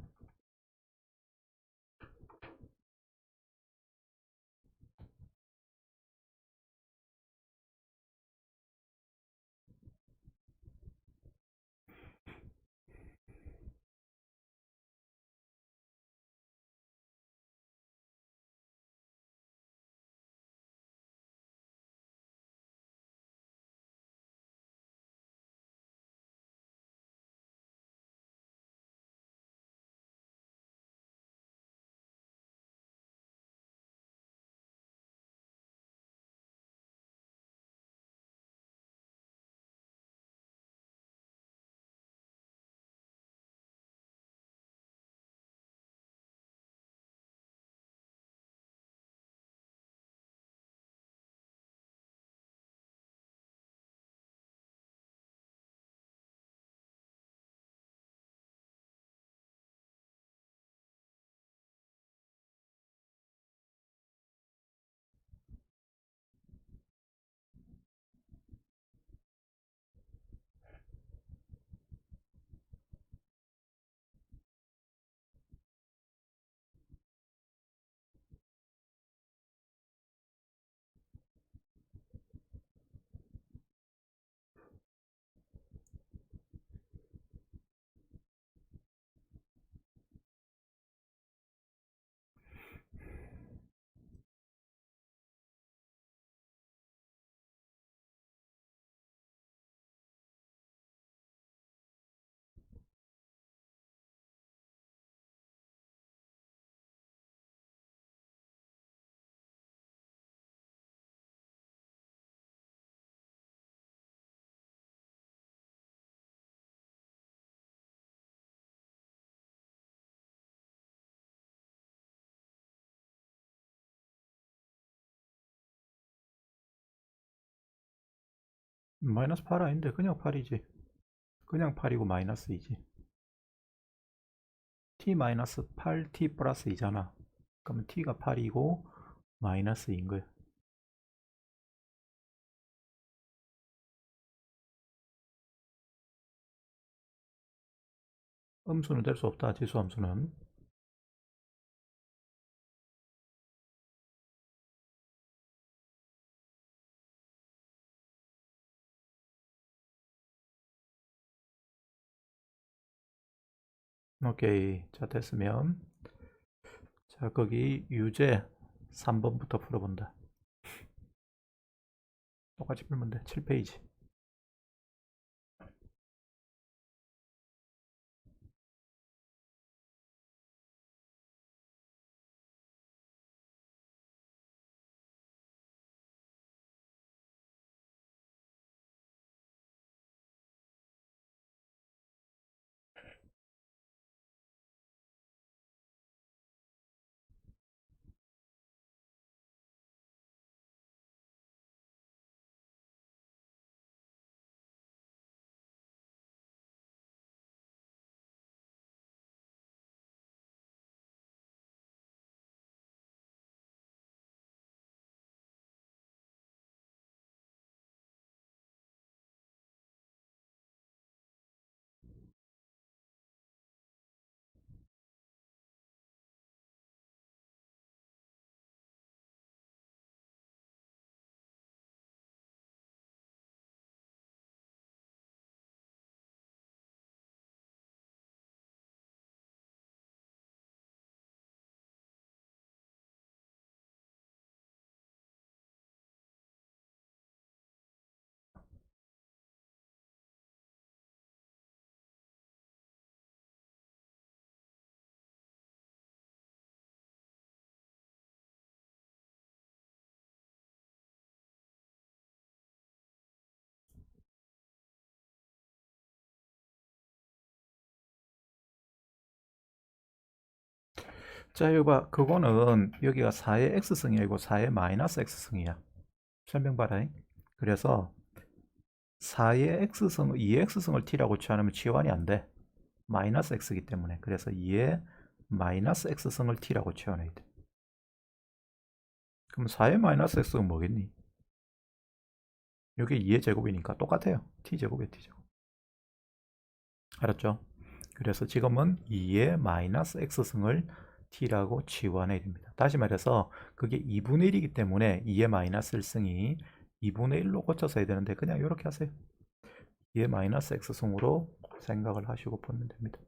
Speaker 1: 마이너스 8 아닌데 그냥 8이지. 그냥 8이고 마이너스 2지. t 마이너스 8t 플러스 2잖아. 그러면 t가 8이고 마이너스 2인 거야. 음수는 될 수 없다. 지수함수는. 오케이. 자, 됐으면 자, 거기 유제 3번부터 풀어본다. 똑같이 풀면 돼. 7페이지. 자, 이거 봐. 그거는 여기가 4의 x승이 아니고 4의 마이너스 x승이야. 설명 봐라. 그래서 4의 x승, 2의 x승을 t라고 취하면 치환이 안 돼. 마이너스 x이기 때문에. 그래서 2의 마이너스 x승을 t라고 취해야 돼. 그럼 4의 마이너스 x는 뭐겠니? 여기 2의 제곱이니까 똑같아요. t제곱이에요, t제곱. 알았죠? 그래서 지금은 2의 마이너스 x승을 t라고 치환해야 됩니다. 다시 말해서 그게 2분의 1이기 때문에 2의 마이너스 1승이 2분의 1로 고쳐서 해야 되는데 그냥 이렇게 하세요. 2의 마이너스 x승으로 생각을 하시고 보면 됩니다.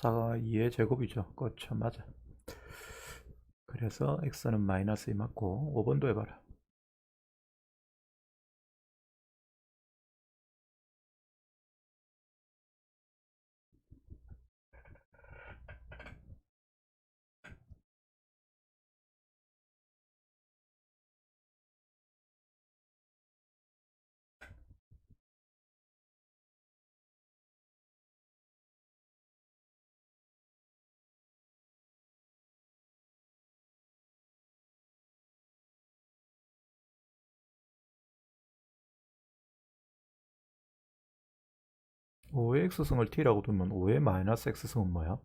Speaker 1: 사 2의 제곱이죠. 그렇죠. 맞아. 그래서 x는 마이너스 2 맞고 5번도 해봐라. 5의 x승을 t라고 두면 5의 마이너스 x승은 뭐야?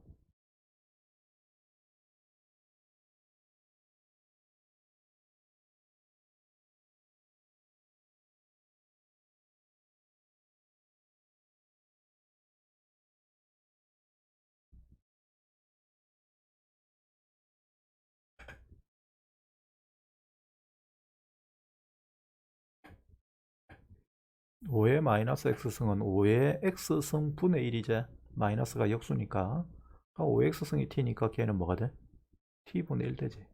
Speaker 1: 5의 마이너스 x승은 5의 x승 분의 1이제 마이너스가 역수니까 5의 x승이 t니까 걔는 뭐가 돼? t분의 1 되지.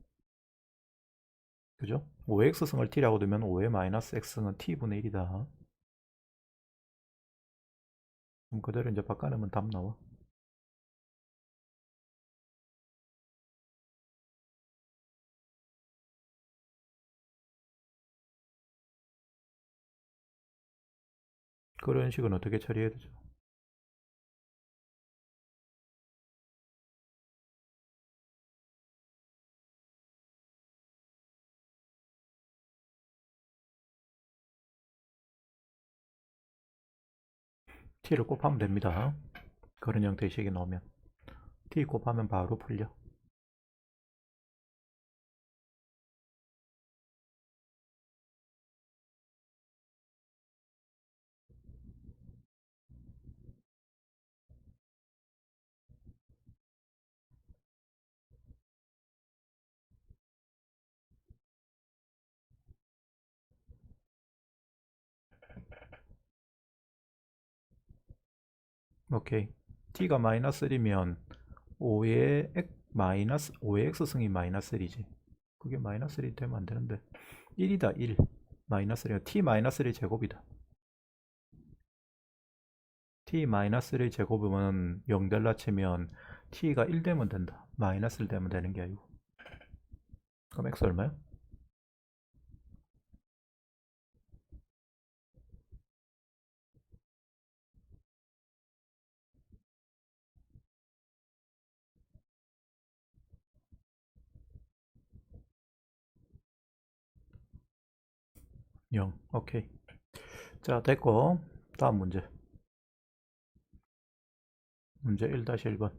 Speaker 1: 그죠? 5의 x승을 t라고 두면 5의 마이너스 x승은 t분의 1이다. 그럼 그대로 이제 바꿔내면 답 나와. 그런 식은 어떻게 처리해야 되죠? t를 곱하면 됩니다. 그런 형태의 식이 나오면 t 곱하면 바로 풀려. 오케이. t가 마이너스 1이면 5의 마이너스 5의 x승이 마이너스 1이지. 그게 마이너스 1이 되면 안 되는데 1이다 1. 마이너스 1이면 t 마이너스 1이 제곱이다. t-1의 제곱은 0 될라 치면 t가 1 되면 된다. 마이너스 1 되면 되는 게 아니고. 그럼 x 얼마야? 0. 오케이. 자, 됐고. 다음 문제. 문제 1-1번.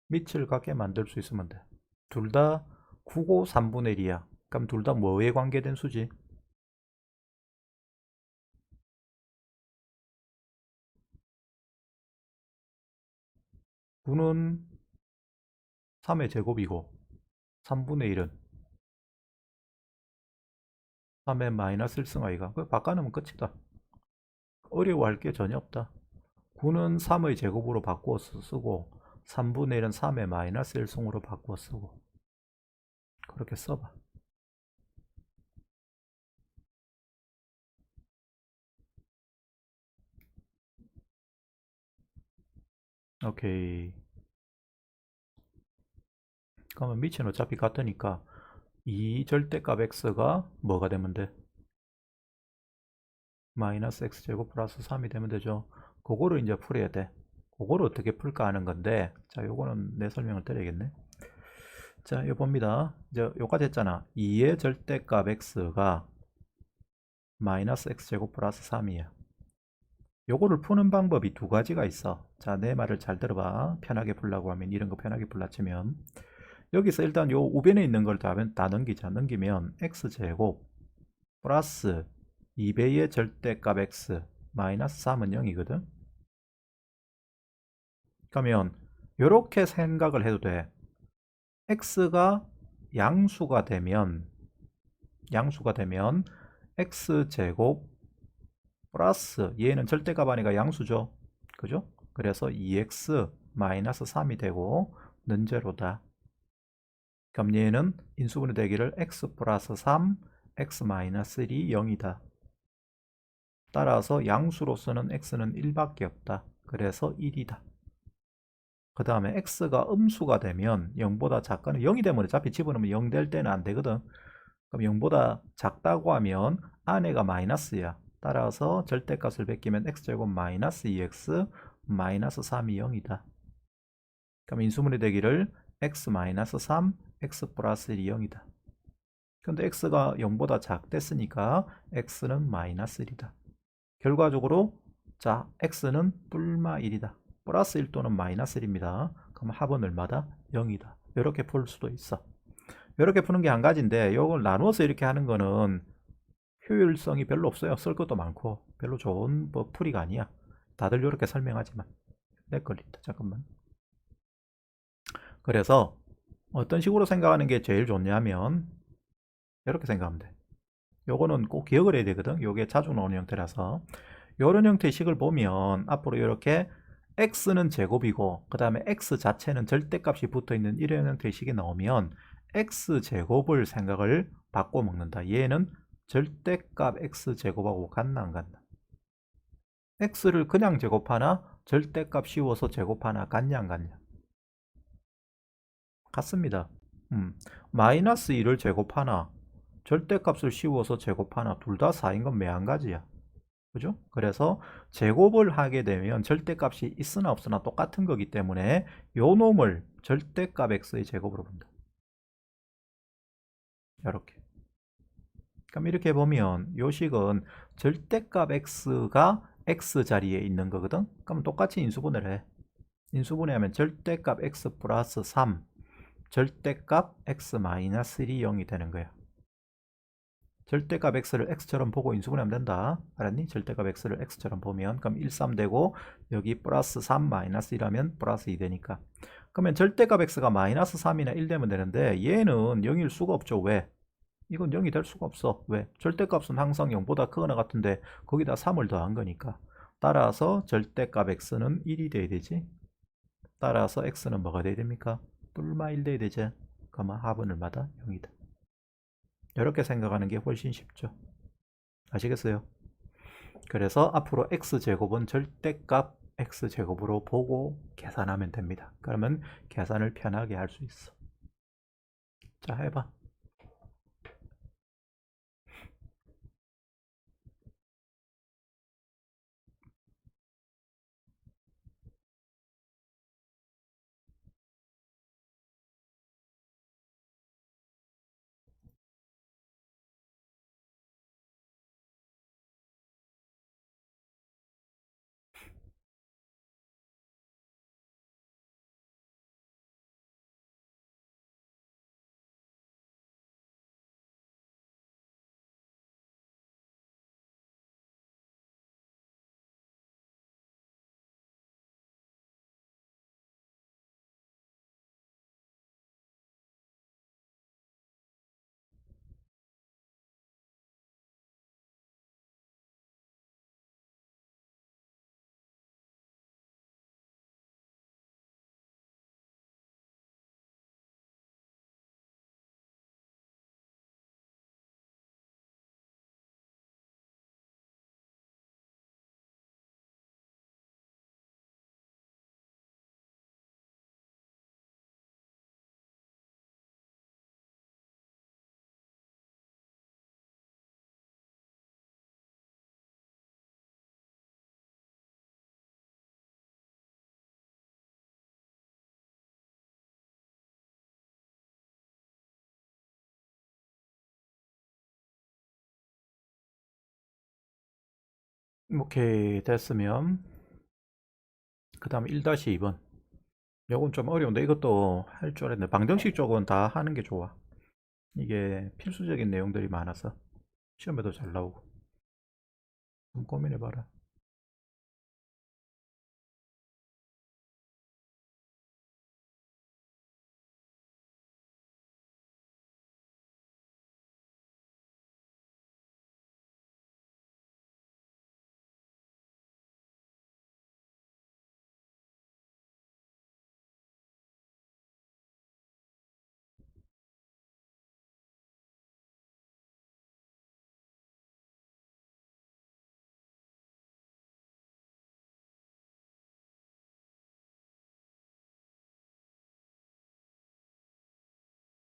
Speaker 1: 밑을 같게 만들 수 있으면 돼. 둘 다 9고 3분의 1이야. 그럼 둘 다 뭐에 관계된 수지? 9는 3의 제곱이고 3분의 1은 3의 마이너스 1승아이가. 그거 바꿔놓으면 끝이다. 어려워할 게 전혀 없다. 9는 3의 제곱으로 바꾸어 쓰고 3분의 1은 3의 마이너스 1승으로 바꾸어 쓰고 그렇게 써봐. 오케이. 그러면 밑은 어차피 같으니까 이 절대값 x가 뭐가 되면 돼? 마이너스 x제곱 플러스 3이 되면 되죠. 그거를 이제 풀어야 돼. 그거를 어떻게 풀까 하는 건데, 자, 요거는 내 설명을 드려야겠네. 자, 이거 봅니다. 이제 요까지 했잖아. 2의 절대값 x가 마이너스 x제곱 플러스 3이야. 요거를 푸는 방법이 두 가지가 있어. 자, 내 말을 잘 들어봐. 편하게 풀라고 하면 이런 거 편하게 풀라 치면 여기서 일단 요 우변에 있는 걸 다 넘기자. 넘기면 x제곱 플러스 2배의 절대값 x 마이너스 3은 0이거든. 그러면 이렇게 생각을 해도 돼. x가 양수가 되면 x제곱 플러스 얘는 절대값 아니가 양수죠. 그죠? 그래서 2x 마이너스 3이 되고 는 제로다. 그럼 얘는 인수분해 되기를 x 플러스 3 x 마이너스 1이 0이다. 따라서 양수로서는 x는 1밖에 없다. 그래서 1이다. 그 다음에 x가 음수가 되면 0보다 작거나 0이 되면 어차피 집어넣으면 0 될 때는 안 되거든. 그럼 0보다 작다고 하면 안에가 마이너스야. 따라서 절대값을 베끼면 x제곱 마이너스 2x 마이너스 3이 0이다. 그럼 인수분해 되기를 x 마이너스 3 x 플러스 1이 0이다. 근데 x가 0보다 작댔으니까 x는 마이너스 1이다. 결과적으로 자 x는 뿔마 1이다. 플러스 1 또는 마이너스 1입니다. 그럼 합은 얼마다? 0이다. 이렇게 풀 수도 있어. 이렇게 푸는 게 한 가지인데 이걸 나누어서 이렇게 하는 거는 효율성이 별로 없어요. 쓸 것도 많고 별로 좋은 풀이가 아니야. 다들 이렇게 설명하지만 렉 걸린다. 잠깐만. 그래서 어떤 식으로 생각하는 게 제일 좋냐면 이렇게 생각하면 돼. 요거는 꼭 기억을 해야 되거든. 요게 자주 나오는 형태라서 이런 형태의 식을 보면 앞으로 이렇게 x는 제곱이고 그 다음에 x 자체는 절대값이 붙어있는 이런 형태의 식이 나오면 x제곱을 생각을 바꿔 먹는다. 얘는 절대값 x제곱하고 같나 안 같나? x를 그냥 제곱하나 절대값 씌워서 제곱하나 같냐 안 같냐? 같습니다. 마이너스 1을 제곱하나 절대값을 씌워서 제곱하나 둘 다 4인 건 매한가지야. 그죠? 그래서 제곱을 하게 되면 절대값이 있으나 없으나 똑같은 거기 때문에 요 놈을 절대값 x의 제곱으로 본다. 이렇게. 그럼 이렇게 보면 요 식은 절대값 x가 x 자리에 있는 거거든. 그럼 똑같이 인수분해를 해. 인수분해하면 절대값 x 플러스 3 절대값 x 마이너스 1이 0이 되는 거야. 절대값 x를 x처럼 보고 인수분해하면 된다. 알았니? 절대값 x를 x처럼 보면 그럼 1, 3 되고 여기 플러스 3 마이너스 1하면 플러스 2 되니까 그러면 절대값 x가 마이너스 3이나 1 되면 되는데 얘는 0일 수가 없죠. 왜? 이건 0이 될 수가 없어. 왜? 절대값은 항상 0보다 크거나 같은데 거기다 3을 더한 거니까 따라서 절대값 x는 1이 돼야 되지. 따라서 x는 뭐가 돼야 됩니까? 뿔마 1 돼야 되지. 그러면 합은 얼마다? 0이다. 이렇게 생각하는 게 훨씬 쉽죠. 아시겠어요? 그래서 앞으로 x제곱은 절대값 x제곱으로 보고 계산하면 됩니다. 그러면 계산을 편하게 할 수 있어. 자, 해봐. 오케이, 됐으면 그 다음 1-2번. 요건 좀 어려운데 이것도 할 줄 알았네. 방정식 쪽은 다 하는 게 좋아. 이게 필수적인 내용들이 많아서 시험에도 잘 나오고. 좀 고민해봐라.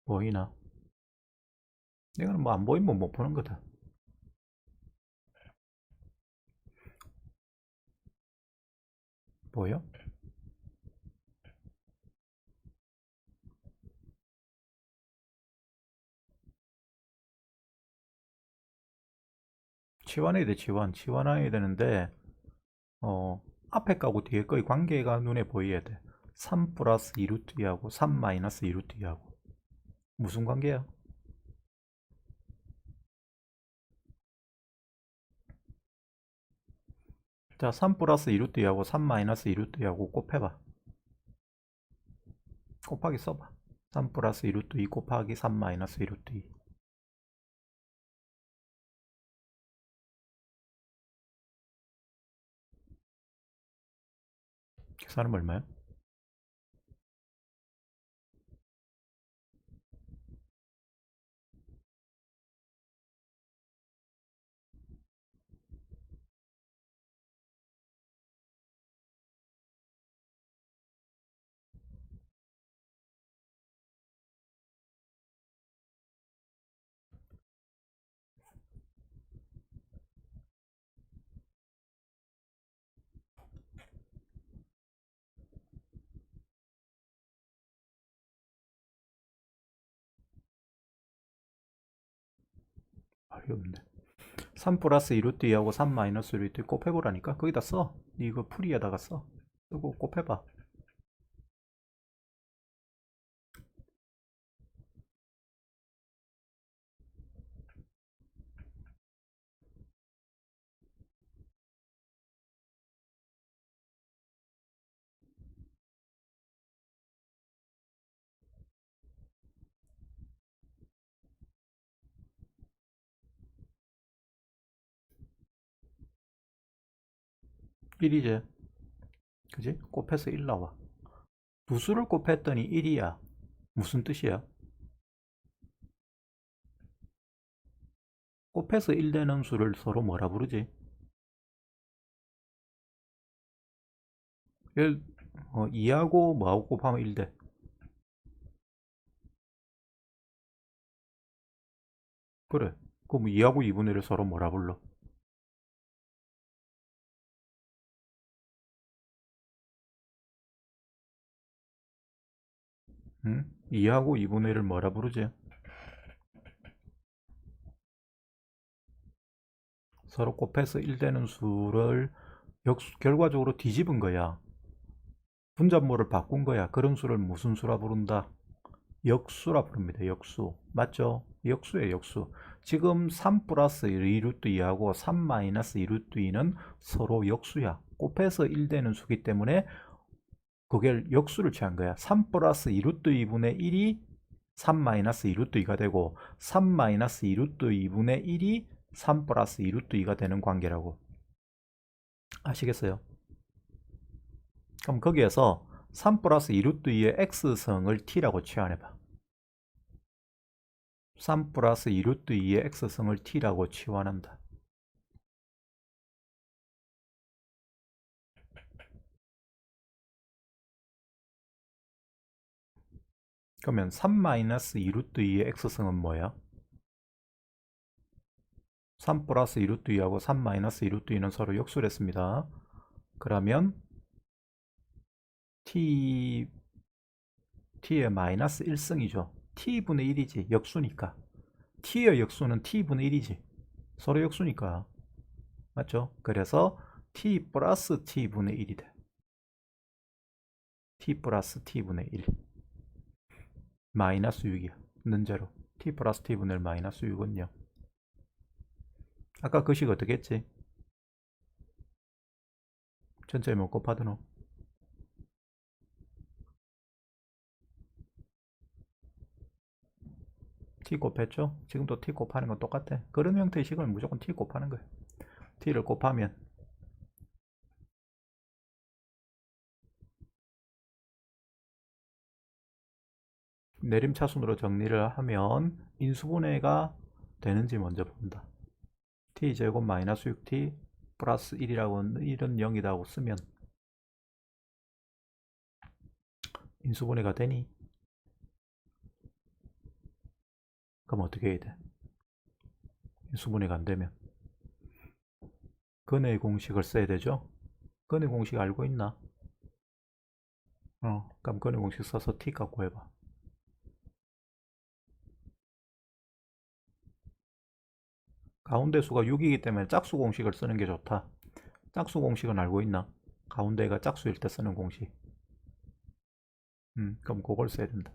Speaker 1: 보이나? 이거는 뭐 안 보이면 못 보는 거다. 보여? 치환해야 돼, 치환. 치환해야 되는데, 어, 앞에 거하고 뒤에 거의 관계가 눈에 보여야 돼. 3 플러스 2루트 2하고 3 마이너스 2루트 2하고. 무슨 관계야? 자, 3 플러스 2루트 2하고 3 마이너스 2루트 2하고 곱해봐. 곱하기 써봐. 3 플러스 2루트 2 곱하기 3 마이너스 2루트 2. 계산하면 얼마야? 어이없네. 3 플러스 2루트 2하고 3 마이너스 2루트 2 곱해보라니까? 거기다 써. 이거 풀이에다가 써. 쓰고 곱해봐. 1이제. 그지? 곱해서 1 나와. 두 수를 곱했더니 1이야. 무슨 뜻이야? 곱해서 1 되는 수를 서로 뭐라 부르지? 2하고 뭐하고 곱하면 1 돼? 그래. 그럼 2하고 2분의 1을 서로 뭐라 불러? 응? 2하고 2분의 1을 뭐라 부르지? 서로 곱해서 1 되는 수를 결과적으로 뒤집은 거야. 분자물을 바꾼 거야. 그런 수를 무슨 수라 부른다? 역수라 부릅니다. 역수. 맞죠? 역수예요, 역수. 지금 3 플러스 2루트 2하고 3 마이너스 2루트 2는 서로 역수야. 곱해서 1 되는 수기 때문에 그게 역수를 취한 거야. 3 플러스 2루트 2분의 1이 3 마이너스 2루트 2가 되고 3 마이너스 2루트 2분의 1이 3 플러스 2루트 2가 되는 관계라고. 아시겠어요? 그럼 거기에서 3 플러스 2루트 2의 x성을 t라고 치환해봐. 3 플러스 2루트 2의 x성을 t라고 치환한다. 그러면 3 마이너스 2루트 2의 x성은 뭐야? 3 플러스 2루트 2하고 3 마이너스 2루트 2는 서로 역수를 했습니다. 그러면 t의 마이너스 1승이죠. t분의 1이지. 역수니까. t의 역수는 t분의 1이지. 서로 역수니까. 맞죠? 그래서 t 플러스 t분의 1이 돼. t 플러스 t분의 1. 마이너스 6이야. 는제로. t 플러스 t분의 1 마이너스 6은요. 아까 그 식 어떻게 했지? 전체 뭐 곱하드노? t 곱했죠? 지금도 t 곱하는 건 똑같아. 그런 형태의 식은 무조건 t 곱하는 거야. t를 곱하면 내림차순으로 정리를 하면 인수분해가 되는지 먼저 본다. t제곱 마이너스 6t 플러스 1이라고 1은 0이라고 쓰면 인수분해가 되니? 그럼 어떻게 해야 돼? 인수분해가 안 되면 근의 공식을 써야 되죠? 근의 공식 알고 있나? 그럼 근의 공식 써서 t 갖고 해봐. 가운데 수가 6이기 때문에 짝수 공식을 쓰는 게 좋다. 짝수 공식은 알고 있나? 가운데가 짝수일 때 쓰는 공식. 그럼 그걸 써야 된다.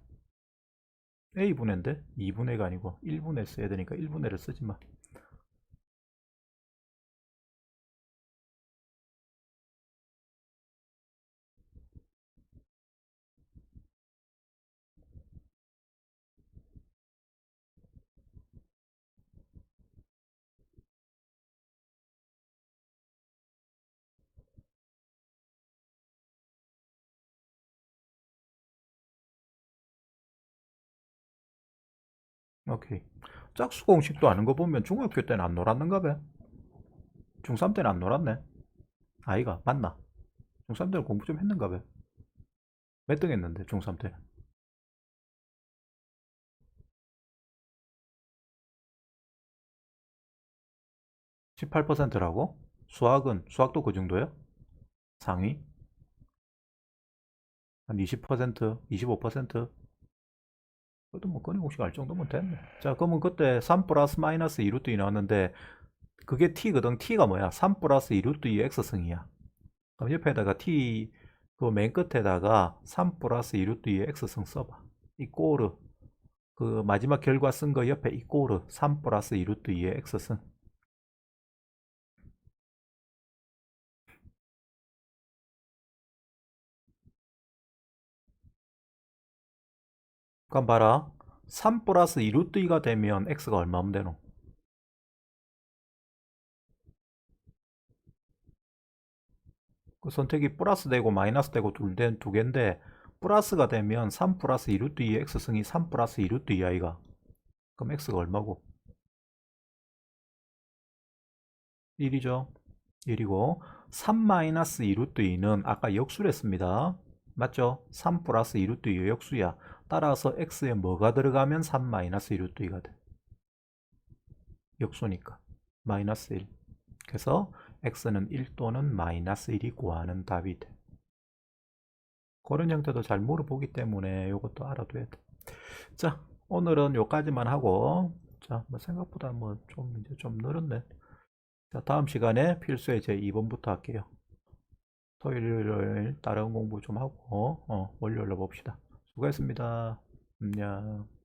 Speaker 1: a분의인데 2분의가 아니고 1분의 써야 되니까 1분의를 쓰지 마. 오케이. 짝수 공식도 아는 거 보면 중학교 때는 안 놀았는가 봐. 중3 때는 안 놀았네. 아이가 맞나? 중3 때는 공부 좀 했는가 봐. 몇 등 했는데 중3 때는. 18%라고? 수학도 그 정도야? 상위? 한 20%? 25%? 그래도 뭐 근의 공식 알 정도면 됐네. 자, 그러면 그때 3 플러스 마이너스 2루트 2 나왔는데 그게 t거든. t가 뭐야? 3 플러스 2루트 2 x승이야. 그럼 옆에다가 t 그 맨 끝에다가 3 플러스 2루트 2 x승 써봐. 이꼬르 그 마지막 결과 쓴 거 옆에 이꼬르 3 플러스 2루트 2 x승. 그럼 봐라. 3 플러스 2루트 2가 되면 x가 얼마면 되노? 그 선택이 플러스 되고 마이너스 되고 두 개인데 플러스가 되면 3 플러스 2루트 2의 x승이 3 플러스 2루트 2i가 그럼 x가 얼마고? 1이죠. 1이고 3-2루트 2는 아까 역수랬습니다. 맞죠? 3 플러스 2루트 2의 역수야. 따라서 x에 뭐가 들어가면 3-2루트 2가 돼? 역수니까 마이너스 1. 그래서 x는 1 또는 마이너스 1이 구하는 답이 돼. 그런 형태도 잘 물어보기 때문에 이것도 알아둬야 돼. 자, 오늘은 요까지만 하고, 자, 뭐 생각보다 뭐 좀 이제 좀 늘었네. 자, 다음 시간에 필수의 제 2번부터 할게요. 토요일, 일요일 다른 공부 좀 하고, 월요일로 봅시다. 수고했습니다. 안녕.